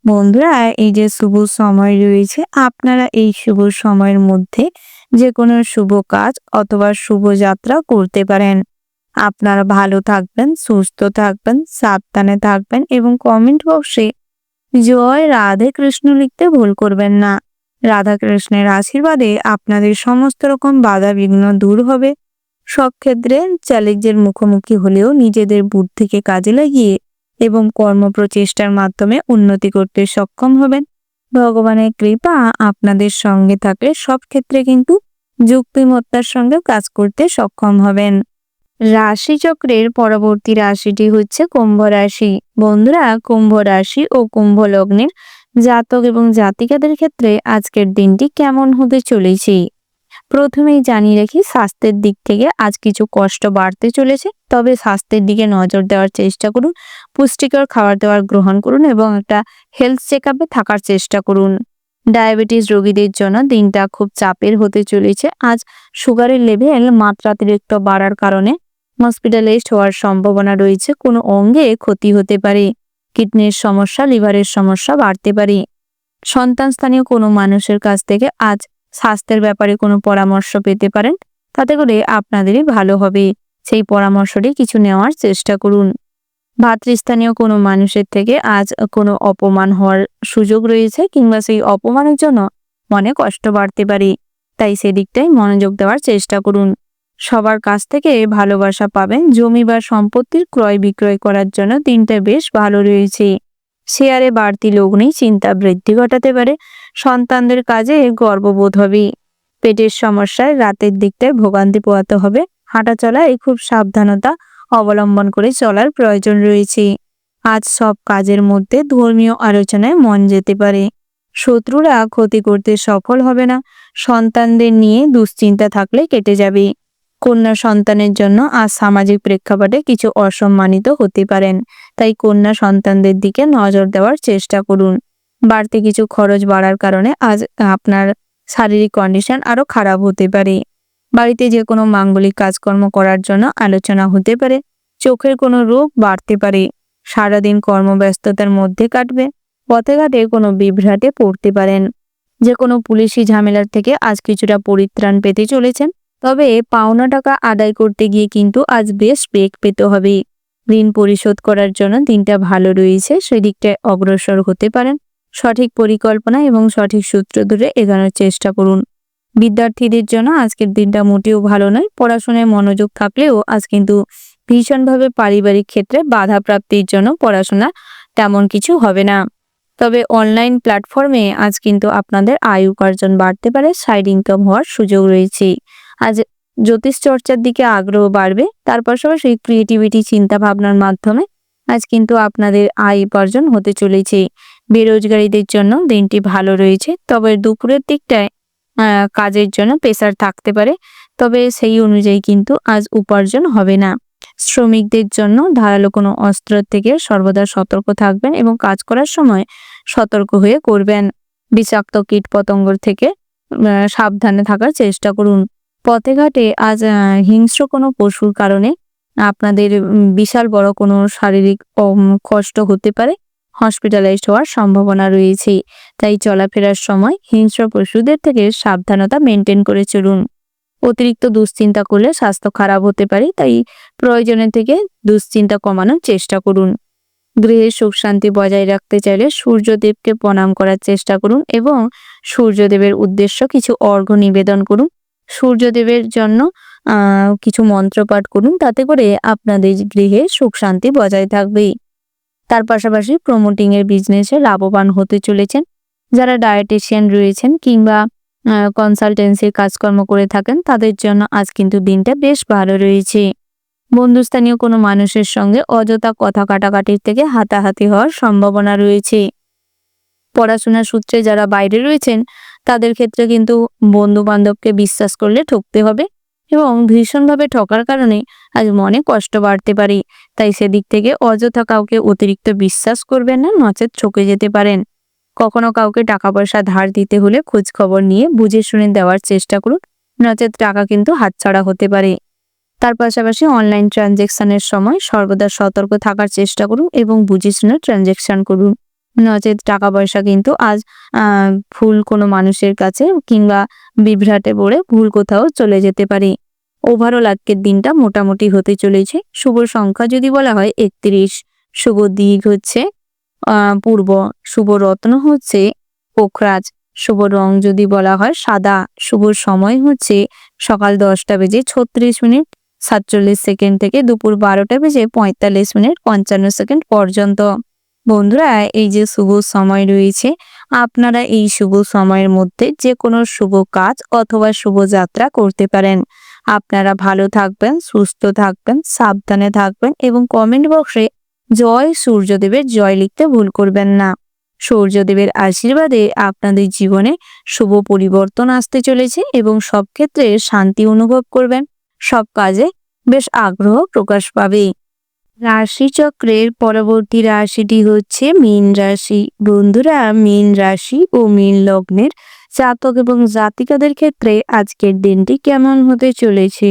বন্ধুরা এই যে শুভ সময় রয়েছে, আপনারা এই শুভ সময়ের মধ্যে যে কোনো শুভ কাজ অথবা শুভ যাত্রা করতে পারেন। আপনারা ভালো থাকবেন, সুস্থ থাকবেন, সাবধানে থাকবেন এবং কমেন্ট বক্সে জয় রাধে কৃষ্ণ লিখতে ভুল করবেন না। রাধা কৃষ্ণের আশীর্বাদে আপনাদের সমস্ত রকম বাধা বিঘ্ন দূর হবে। সব ক্ষেত্রে চ্যালেঞ্জের মুখোমুখি হলেও নিজেদের বুদ্ধিকে কাজে লাগিয়ে এবং কর্মপ্রচেষ্টার মাধ্যমে উন্নতি করতে সক্ষম হবেন। ভগবানের কৃপা আপনাদের সঙ্গে থাকলে সব ক্ষেত্রে কিন্তু যুক্তিমত্তার সঙ্গে কাজ করতে সক্ষম হবেন। রাশিচক্রের পরবর্তী রাশিটি হচ্ছে কুম্ভ রাশি। বন্ধুরা কুম্ভ রাশি ও কুম্ভ লগ্নের জাতক এবং জাতিকাদের ক্ষেত্রে আজকের দিনটি কেমন হতে চলেছে। প্রথমেই জানিয়ে রাখি স্বাস্থ্যের দিক থেকে আজ কিছু কষ্ট বাড়তে চলেছে, তবে স্বাস্থ্যের দিকে নজর দেওয়ার চেষ্টা করুন। পুষ্টিকর খাবার দাবার গ্রহণ করুন এবং একটা হেলথ চেক আপে থাকার চেষ্টা করুন। ডায়াবেটিস রোগীদের জন্য দিনটা খুব চাপের হতে চলেছে। আজ সুগারের লেভেল মাত্রাতিরিক্ত বাড়ার কারণে হসপিটালাইজড হওয়ার সম্ভাবনা রয়েছে। কোনো অঙ্গে ক্ষতি হতে পারে। কিডনির সমস্যা, লিভারের সমস্যা বাড়তে পারে। সন্তান স্থানীয় কোনো মানুষের কাছ থেকে আজ স্বাস্থ্যের ব্যাপারে কোনো পরামর্শ পেতে পারেন, তাতে করে আপনাদেরই ভালো হবে। সেই পরামর্শটি কিছু নেওয়ার চেষ্টা করুন। ভাতৃস্থানীয় কোনো মানুষের থেকে আজ কোনো অপমান হওয়ার সুযোগ রয়েছে কিংবা সেই অপমানের জন্য মনে কষ্ট বাড়তে পারে। তাই সেদিকটাই মনোযোগ দেওয়ার চেষ্টা করুন। সবার কাছ থেকে ভালোবাসা পাবেন। জমি বা সম্পত্তির ক্রয় বিক্রয় করার জন্য দিনটা বেশ ভালো রয়েছে। শেয়ারে বাড়তি লগ্নি চিন্তা বৃদ্ধি ঘটাতে পারে। সন্তানদের কাজে গর্ববোধ হবে। পেটের সমস্যায় রাতের দিকটায় ভোগান্তি পোহাতে হবে। হাঁটা চলায় খুব সাবধানতা অবলম্বন করে চলার প্রয়োজন রয়েছে। আজ সব কাজের মধ্যে ধর্মীয় আলোচনায় মন যেতে পারে। শত্রুরা ক্ষতি করতে সফল হবে না। সন্তানদের নিয়ে দুশ্চিন্তা থাকলে কেটে যাবে। কন্যা সন্তানের জন্য আজ সামাজিক প্রেক্ষাপটে কিছু অসম্মানিত হতে পারেন। তাই কন্যা সন্তানদের দিকে নজর দেওয়ার চেষ্টা করুন। বাড়তি কিছু খরচ বাড়ার কারণে আজ আপনার শারীরিক কন্ডিশন আরো খারাপ হতে পারে। বাড়িতে যে কোনো মাঙ্গলিক কাজকর্ম করার জন্য আলোচনা হতে পারে। চোখের কোনো রোগ বাড়তে পারে। সারাদিন কর্মব্যস্ততার মধ্যে কাটবে। পথে ঘাটে কোনো বিভ্রাটে পড়তে পারেন। যে কোনো পুলিশি ঝামেলার থেকে আজ কিছুটা পরিত্রাণ পেতে চলেছেন। তবে পাওনা টাকা আদায় করতে গিয়ে কিন্তু আজ বেশ বেগ পেতে হবে। ঋণ পরিশোধ করার জন্য দিনটা ভালো রয়েছে, সেই দিকটায় অগ্রসর হতে পারেন। সঠিক পরিকল্পনা এবং সঠিক সূত্র ধরে এগোনোর চেষ্টা করুন। বিদ্যার্থীদের জন্য আজকের দিনটা মোটেও ভালো নয়। পড়াশোনায় মনোযোগ থাকলেও আজ কিন্তু ভীষণভাবে পারিবারিক ক্ষেত্রে বাধা প্রাপ্তির জন্য পড়াশোনা তেমন কিছু হবে না। তবে অনলাইন প্ল্যাটফর্মে আজ কিন্তু আপনাদের আয় উপার্জন বাড়তে পারে, সাইড ইনকাম হওয়ার সুযোগ রয়েছে। আজ জ্যোতিষ চর্চার দিকে আগ্রহ বাড়বে, তার পাশাপাশি ক্রিয়েটিভিটি চিন্তা ভাবনার মাধ্যমে আজ কিন্তু আপনাদের আয় উপার্জন হতে চলেছে। বেরোজগারীদের জন্য দিনটি ভালো রয়েছে, তবে দুপুরের দিকটায় কাজের জন্য প্রেসার থাকতে পারে, তবে সেই অনুযায়ী কিন্তু আজ উপার্জন হবে না। শ্রমিকদের জন্য ধারালো কোনো অস্ত্র থেকে সর্বদা সতর্ক থাকবেন এবং কাজ করার সময় সতর্ক হয়ে করবেন। বিষাক্ত কীট পতঙ্গর থেকে সাবধানে থাকার চেষ্টা করুন। পথে ঘাটে আজ হিংস্র কোনো পশুর কারণে আপনাদের বিশাল বড় কোনো শারীরিক কষ্ট হতে পারে, হসপিটালাইজড হওয়ার সম্ভাবনা রয়েছে। তাই চলাফেরার সময় হিংস্র পশুদের থেকে সাবধানতা মেনটেন করে চলুন। অতিরিক্ত দুশ্চিন্তা করলে স্বাস্থ্য খারাপ হতে পারে, তাই প্রয়োজনের থেকে দুশ্চিন্তা কমানোর চেষ্টা করুন। গৃহে সুখ শান্তি বজায় রাখতে চাইলে সূর্যদেবকে প্রণাম করার চেষ্টা করুন এবং সূর্যদেবের উদ্দেশ্য কিছু অর্ঘ্য নিবেদন করুন। সূর্যদেবের জন্য কিছু মন্ত্রপাঠ করুন, তাতে করে আপনাদের গৃহে সুখ শান্তি বজায় থাকবে। তার পাশাপাশি প্রমোটিং এর বিজনেসে লাভবান হতে চলেছেন। যারা ডায়েটিশিয়ান রয়েছেন কিংবা কনসালটেন্সির কাজকর্ম করে থাকেন, তাদের জন্য আজ কিন্তু দিনটা বেশ ভালো রয়েছে। বন্ধুস্থানীয় কোনো মানুষের সঙ্গে অযথা কথা কাটাকাটির থেকে হাতাহাতি হওয়ার সম্ভাবনা রয়েছে। পড়াশোনার সূত্রে যারা বাইরে রয়েছেন, তাদের ক্ষেত্রে কিন্তু বন্ধু বান্ধবকে বিশ্বাস করলে ঠকতে হবে এবং ভীষণভাবে ঠকার কারণে আজ মনে কষ্ট বাড়তে পারে। তাই সেদিক থেকে অযথা কাউকে অতিরিক্ত বিশ্বাস করবেন না, নচেত ঠকে যেতে পারেন। কখনো কাউকে টাকা পয়সা ধার দিতে হলে খোঁজ খবর নিয়ে বুঝে শুনে দেওয়ার চেষ্টা করুন, নচেত টাকা কিন্তু হাতছাড়া হতে পারে। তার পাশাপাশি অনলাইন ট্রানজ্যাকশনের সময় সর্বদা সতর্ক থাকার চেষ্টা করুন এবং বুঝে শুনে ট্রানজ্যাকশন করুন, নচেত টাকা পয়সা কিন্তু আজ ভুল কোনো মানুষের কাছে কিংবা বিভ্রাটে পড়ে ভুল কোথাও চলে যেতে পারে। ওভারঅল আজকের দিনটা মোটামুটি হতে চলেছে। শুভ সংখ্যা যদি বলা হয় 31, শুভ দিক হচ্ছে পূর্ব, শুভ রত্ন হচ্ছে পোখরাজ, শুভ রং যদি বলা হয় সাদা, শুভ সময় হচ্ছে সকাল 10:36 থেকে দুপুর 12:45 পর্যন্ত। বন্ধুরা, এই যে শুভ সময় রয়েছে, আপনারা এই শুভ সময়ের মধ্যে যে কোনো শুভ কাজ অথবা শুভ যাত্রা করতে পারেন। আপনারা ভালো থাকবেন, সুস্থ থাকবেন, সাবধানে থাকবেন এবং কমেন্ট বক্সে জয় সূর্যদেবের জয় লিখতে ভুল করবেন না। সূর্যদেবের আশীর্বাদে আপনাদের জীবনে শুভ পরিবর্তন আসতে চলেছে এবং সব ক্ষেত্রে শান্তি অনুভব করবেন, সব কাজে বেশ আগ্রহ প্রকাশ পাবে। রাশিচক্রের পরবর্তী রাশিটি হচ্ছে মীন রাশি। বন্ধুরা, মীন রাশি ও মীন লগ্নের জাতক এবং জাতিকাদের ক্ষেত্রে আজকের দিনটি কেমন হতে চলেছে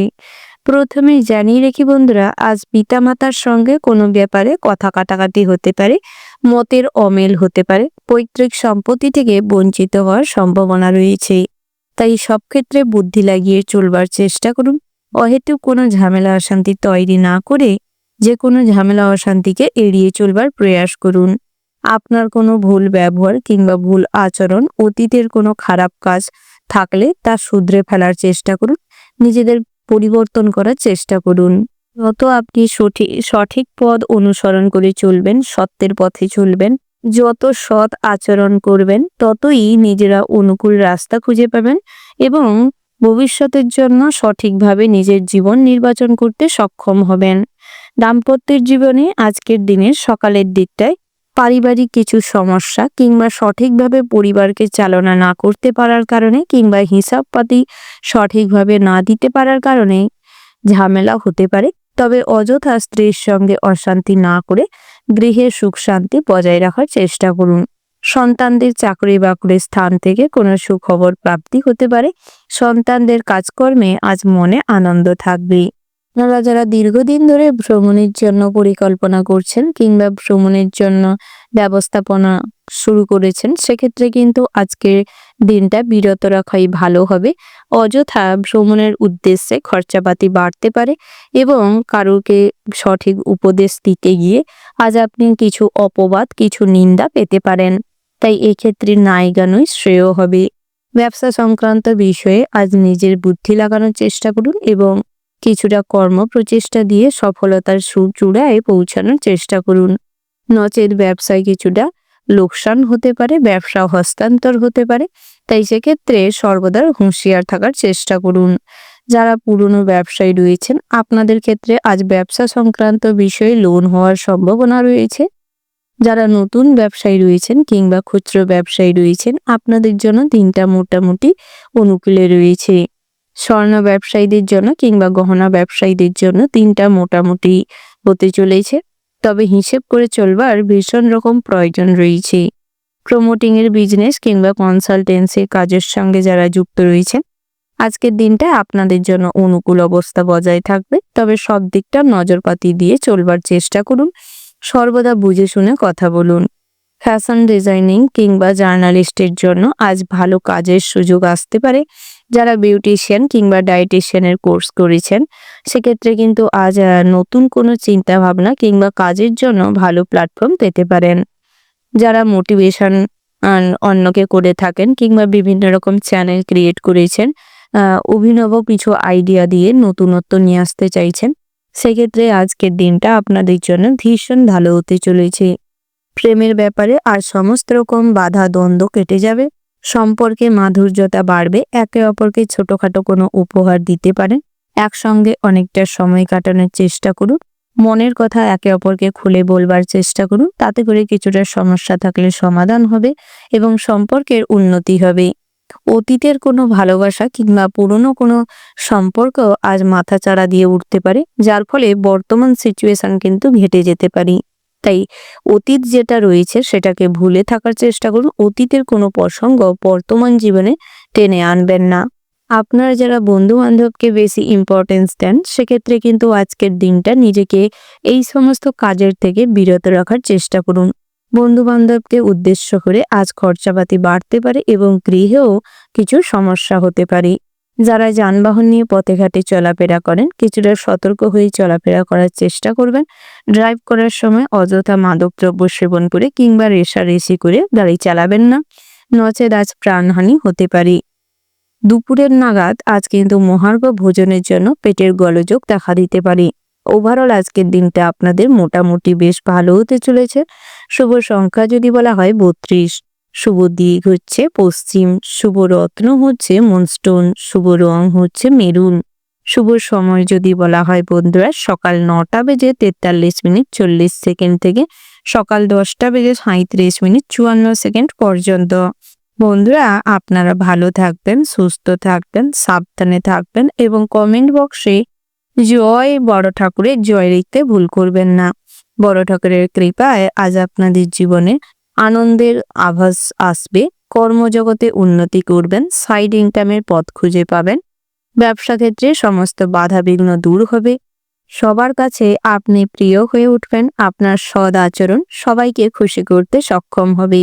প্রথমে জানিয়ে রেখি বন্ধুরা, আজ পিতামাতার সঙ্গে কোনো ব্যাপারে কথা কাটাকাটি হতে পারে, মতের অমেল হতে পারে, পৈতৃক সম্পত্তি থেকে বঞ্চিত হওয়ার সম্ভাবনা রয়েছে। তাই সব ক্ষেত্রে বুদ্ধি লাগিয়ে চলবার চেষ্টা করুন। অহেতুক কোনো ঝামেলা অশান্তি তৈরি না করে যে কোনো ঝামেলা অশান্তিকে এড়িয়ে চলবার প্রয়াস করুন। আপনার কোনো ভুল ব্যবহার কিংবা ভুল আচরণ, অতীতের কোনো খারাপ কাজ থাকলে তা শুধরে ফেলার চেষ্টা করুন, নিজেদের পরিবর্তন করার চেষ্টা করুন। যত আপনি সঠিক পথ অনুসরণ করে চলবেন, সত্যের পথে চলবেন, যত সৎ আচরণ করবেন, ততই নিজেরা অনুকূল রাস্তা খুঁজে পাবেন এবং ভবিষ্যতের জন্য সঠিকভাবে নিজের জীবন নির্বাচন করতে সক্ষম হবেন। দাম্পত্যের জীবনে আজকের দিনের সকালের দিকটায় পারিবারিক কিছু সমস্যা কিংবা সঠিকভাবে পরিবারকে চালনা না করতে পারার কারণে কিংবা হিসাবপাতি সঠিকভাবে না দিতে পারার কারণে ঝামেলা হতে পারে। তবে অযথা স্ত্রীর সঙ্গে অশান্তি না করে গৃহে সুখ শান্তি বজায় রাখার চেষ্টা করুন। সন্তানদের চাকরি বাকরির স্থান থেকে কোনো সুখবর প্রাপ্তি হতে পারে। সন্তানদের কাজকর্মে আজ মনে আনন্দ থাকবে। আপনারা যারা দীর্ঘদিন ধরে ভ্রমণের জন্য পরিকল্পনা করছেন কিংবা ভ্রমণের জন্য ব্যবস্থাপনা শুরু করেছেন সেক্ষেত্রে কিন্তু আজকের দিনটা বিরত রাখাই ভালো হবে। অযথা ভ্রমণের উদ্দেশ্যে খরচাপাতি বাড়তে পারে এবং কারোকে সঠিক উপদেশ দিতে গিয়ে আজ আপনি কিছু অপবাদ, কিছু নিন্দা পেতে পারেন। তাই এক্ষেত্রে না এগোনোই শ্রেয় হবে। ব্যবসা সংক্রান্ত বিষয়ে আজ নিজের বুদ্ধি লাগানোর চেষ্টা করুন এবং কিছুটা কর্ম প্রচেষ্টা দিয়ে সফলতার চূড়ায় পৌঁছানোর চেষ্টা করুন। নচেৎ ব্যবসায় কিছুটা লোকসান হতে পারে, ব্যবসা হস্তান্তর হতে পারে। তাই সেক্ষেত্রে সর্বদা হুঁশিয়ার থাকার চেষ্টা করুন। যারা পুরনো ব্যবসায়ী রয়েছেন আপনাদের ক্ষেত্রে আজ ব্যবসা সংক্রান্ত বিষয়ে লোন হওয়ার সম্ভাবনা রয়েছে। যারা নতুন ব্যবসায়ী রয়েছেন কিংবা খুচরো ব্যবসায়ী রয়েছেন আপনাদের জন্য দিনটা মোটামুটি অনুকূলে রয়েছে। স্বর্ণ ব্যবসায়ীদের জন্য কিংবা গহনা ব্যবসায়ীদের জন্য দিনটা মোটামুটি হতে চলেছে, তবে হিসেব করে চলবার ভীষণ রকম প্রয়োজন রয়েছে। প্রমোটিং এর বিজনেস কিংবা কনসালটেন্সি কাজের সঙ্গে যারা যুক্ত রয়েছেন আজকের দিনটা আপনাদের জন্য অনুকূল অবস্থা বজায় থাকবে, তবে সব দিকটা নজরপাতি দিয়ে চলবার চেষ্টা করুন। সর্বদা বুঝে শুনে কথা বলুন। ফ্যাশন ডিজাইনিং কিংবা জার্নালিস্টের জন্য আজ ভালো কাজের সুযোগ আসতে পারে। যারা বিউটিশিয়ান কিংবা ডায়েটিশিয়ানের কোর্স করেছেন সেক্ষেত্রে কিন্তু আজ নতুন কোনো চিন্তা ভাবনা কিংবা কাজের জন্য ভালো প্ল্যাটফর্ম পেতে পারেন। যারা মোটিভেশন অন্যকে করে থাকেন কিংবা বিভিন্ন রকম চ্যানেল ক্রিয়েট করেছেন, অভিনব কিছু আইডিয়া দিয়ে নতুনত্ব নিয়ে আসতে চাইছেন, সেক্ষেত্রে আজকের দিনটা আপনাদের জন্য ভীষণ ভালো হতে চলেছে। প্রেমের ব্যাপারে আর সমস্ত রকম বাধা দ্বন্দ্ব কেটে যাবে, সম্পর্কে মাধুর্যতা বাড়বে। একে অপরকে ছোটখাটো কোনো উপহার দিতে পারেন। একসঙ্গে অনেকটা সময় কাটানোর চেষ্টা করুন। মনের কথা একে অপরকে খুলে বলবার চেষ্টা করুন, তাতে করে কিছুটা সমস্যা থাকলে সমাধান হবে এবং সম্পর্কের উন্নতি হবে। অতীতের কোনো ভালোবাসা কিংবা পুরনো কোনো সম্পর্ক আজ মাথাচাড়া দিয়ে উঠতে পারে, যার ফলে বর্তমান সিচুয়েশন কিন্তু ঘেটে যেতে পারে। তাই অতীত যেটা রয়েছে সেটাকে ভুলে থাকার চেষ্টা করুন। অতীতের কোনো প্রসঙ্গ বর্তমান জীবনে টেনে আনবেন না। আপনারা যারা বন্ধু বান্ধবকে বেশি ইম্পর্টেন্স দেন সেক্ষেত্রে কিন্তু আজকের দিনটা নিজেকে এই সমস্ত কাজের থেকে বিরত রাখার চেষ্টা করুন। বন্ধু বান্ধবকে উদ্দেশ্য করে আজ খরচাপাতি বাড়তে পারে এবং গৃহেও কিছু সমস্যা হতে পারে। যারা যানবাহন নিয়ে পথে ঘাটে চলাফেরা করেন কিছুটা সতর্ক হয়ে চলাফেরা করার চেষ্টা করবেন। ড্রাইভ করার সময় অযথা মাদকদ্রব্য সেবন করে কিংবা রেষারেষি করে গাড়ি চালাবেন না, নচেৎ আজ প্রাণহানি হতে পারে। দুপুরের নাগাদ আজ কিন্তু মহার্ঘ ভোজনের জন্য পেটের গোলযোগ দেখা দিতে পারে। ওভারঅল আজকের দিনটা আপনাদের মোটামুটি বেশ ভালো হতে চলেছে। শুভ সংখ্যা যদি বলা হয় 32, শুভ দিক হচ্ছে পশ্চিম, শুভ রত্ন হচ্ছে মুনস্টোন, শুভ রং হচ্ছে মেরুন। শুভ সময় যদি বলা হয় বন্ধুরা সকাল 9টা বেজে 43 মিনিট 40 সেকেন্ড থেকে সকাল 10টা বেজে 37 মিনিট 54 সেকেন্ড পর্যন্ত। বন্ধুরা আপনারা ভালো থাকবেন, সুস্থ থাকবেন, সাবধানে থাকবেন এবং কমেন্ট বক্সে জয় বড় ঠাকুরের জয় লিখতে ভুল করবেন না। বড় ঠাকুরের কৃপায় আজ আপনাদের জীবনে আনন্দের আভাস আসবে, কর্মজগতে উন্নতি করবেন, সাইড ইনকামের পথ খুঁজে পাবেন, ব্যবসা ক্ষেত্রে সমস্ত বাধা বিঘ্ন দূর হবে, সবার কাছে আপনি প্রিয় হয়ে উঠবেন, আপনার সদ আচরণ সবাইকে খুশি করতে সক্ষম হবে।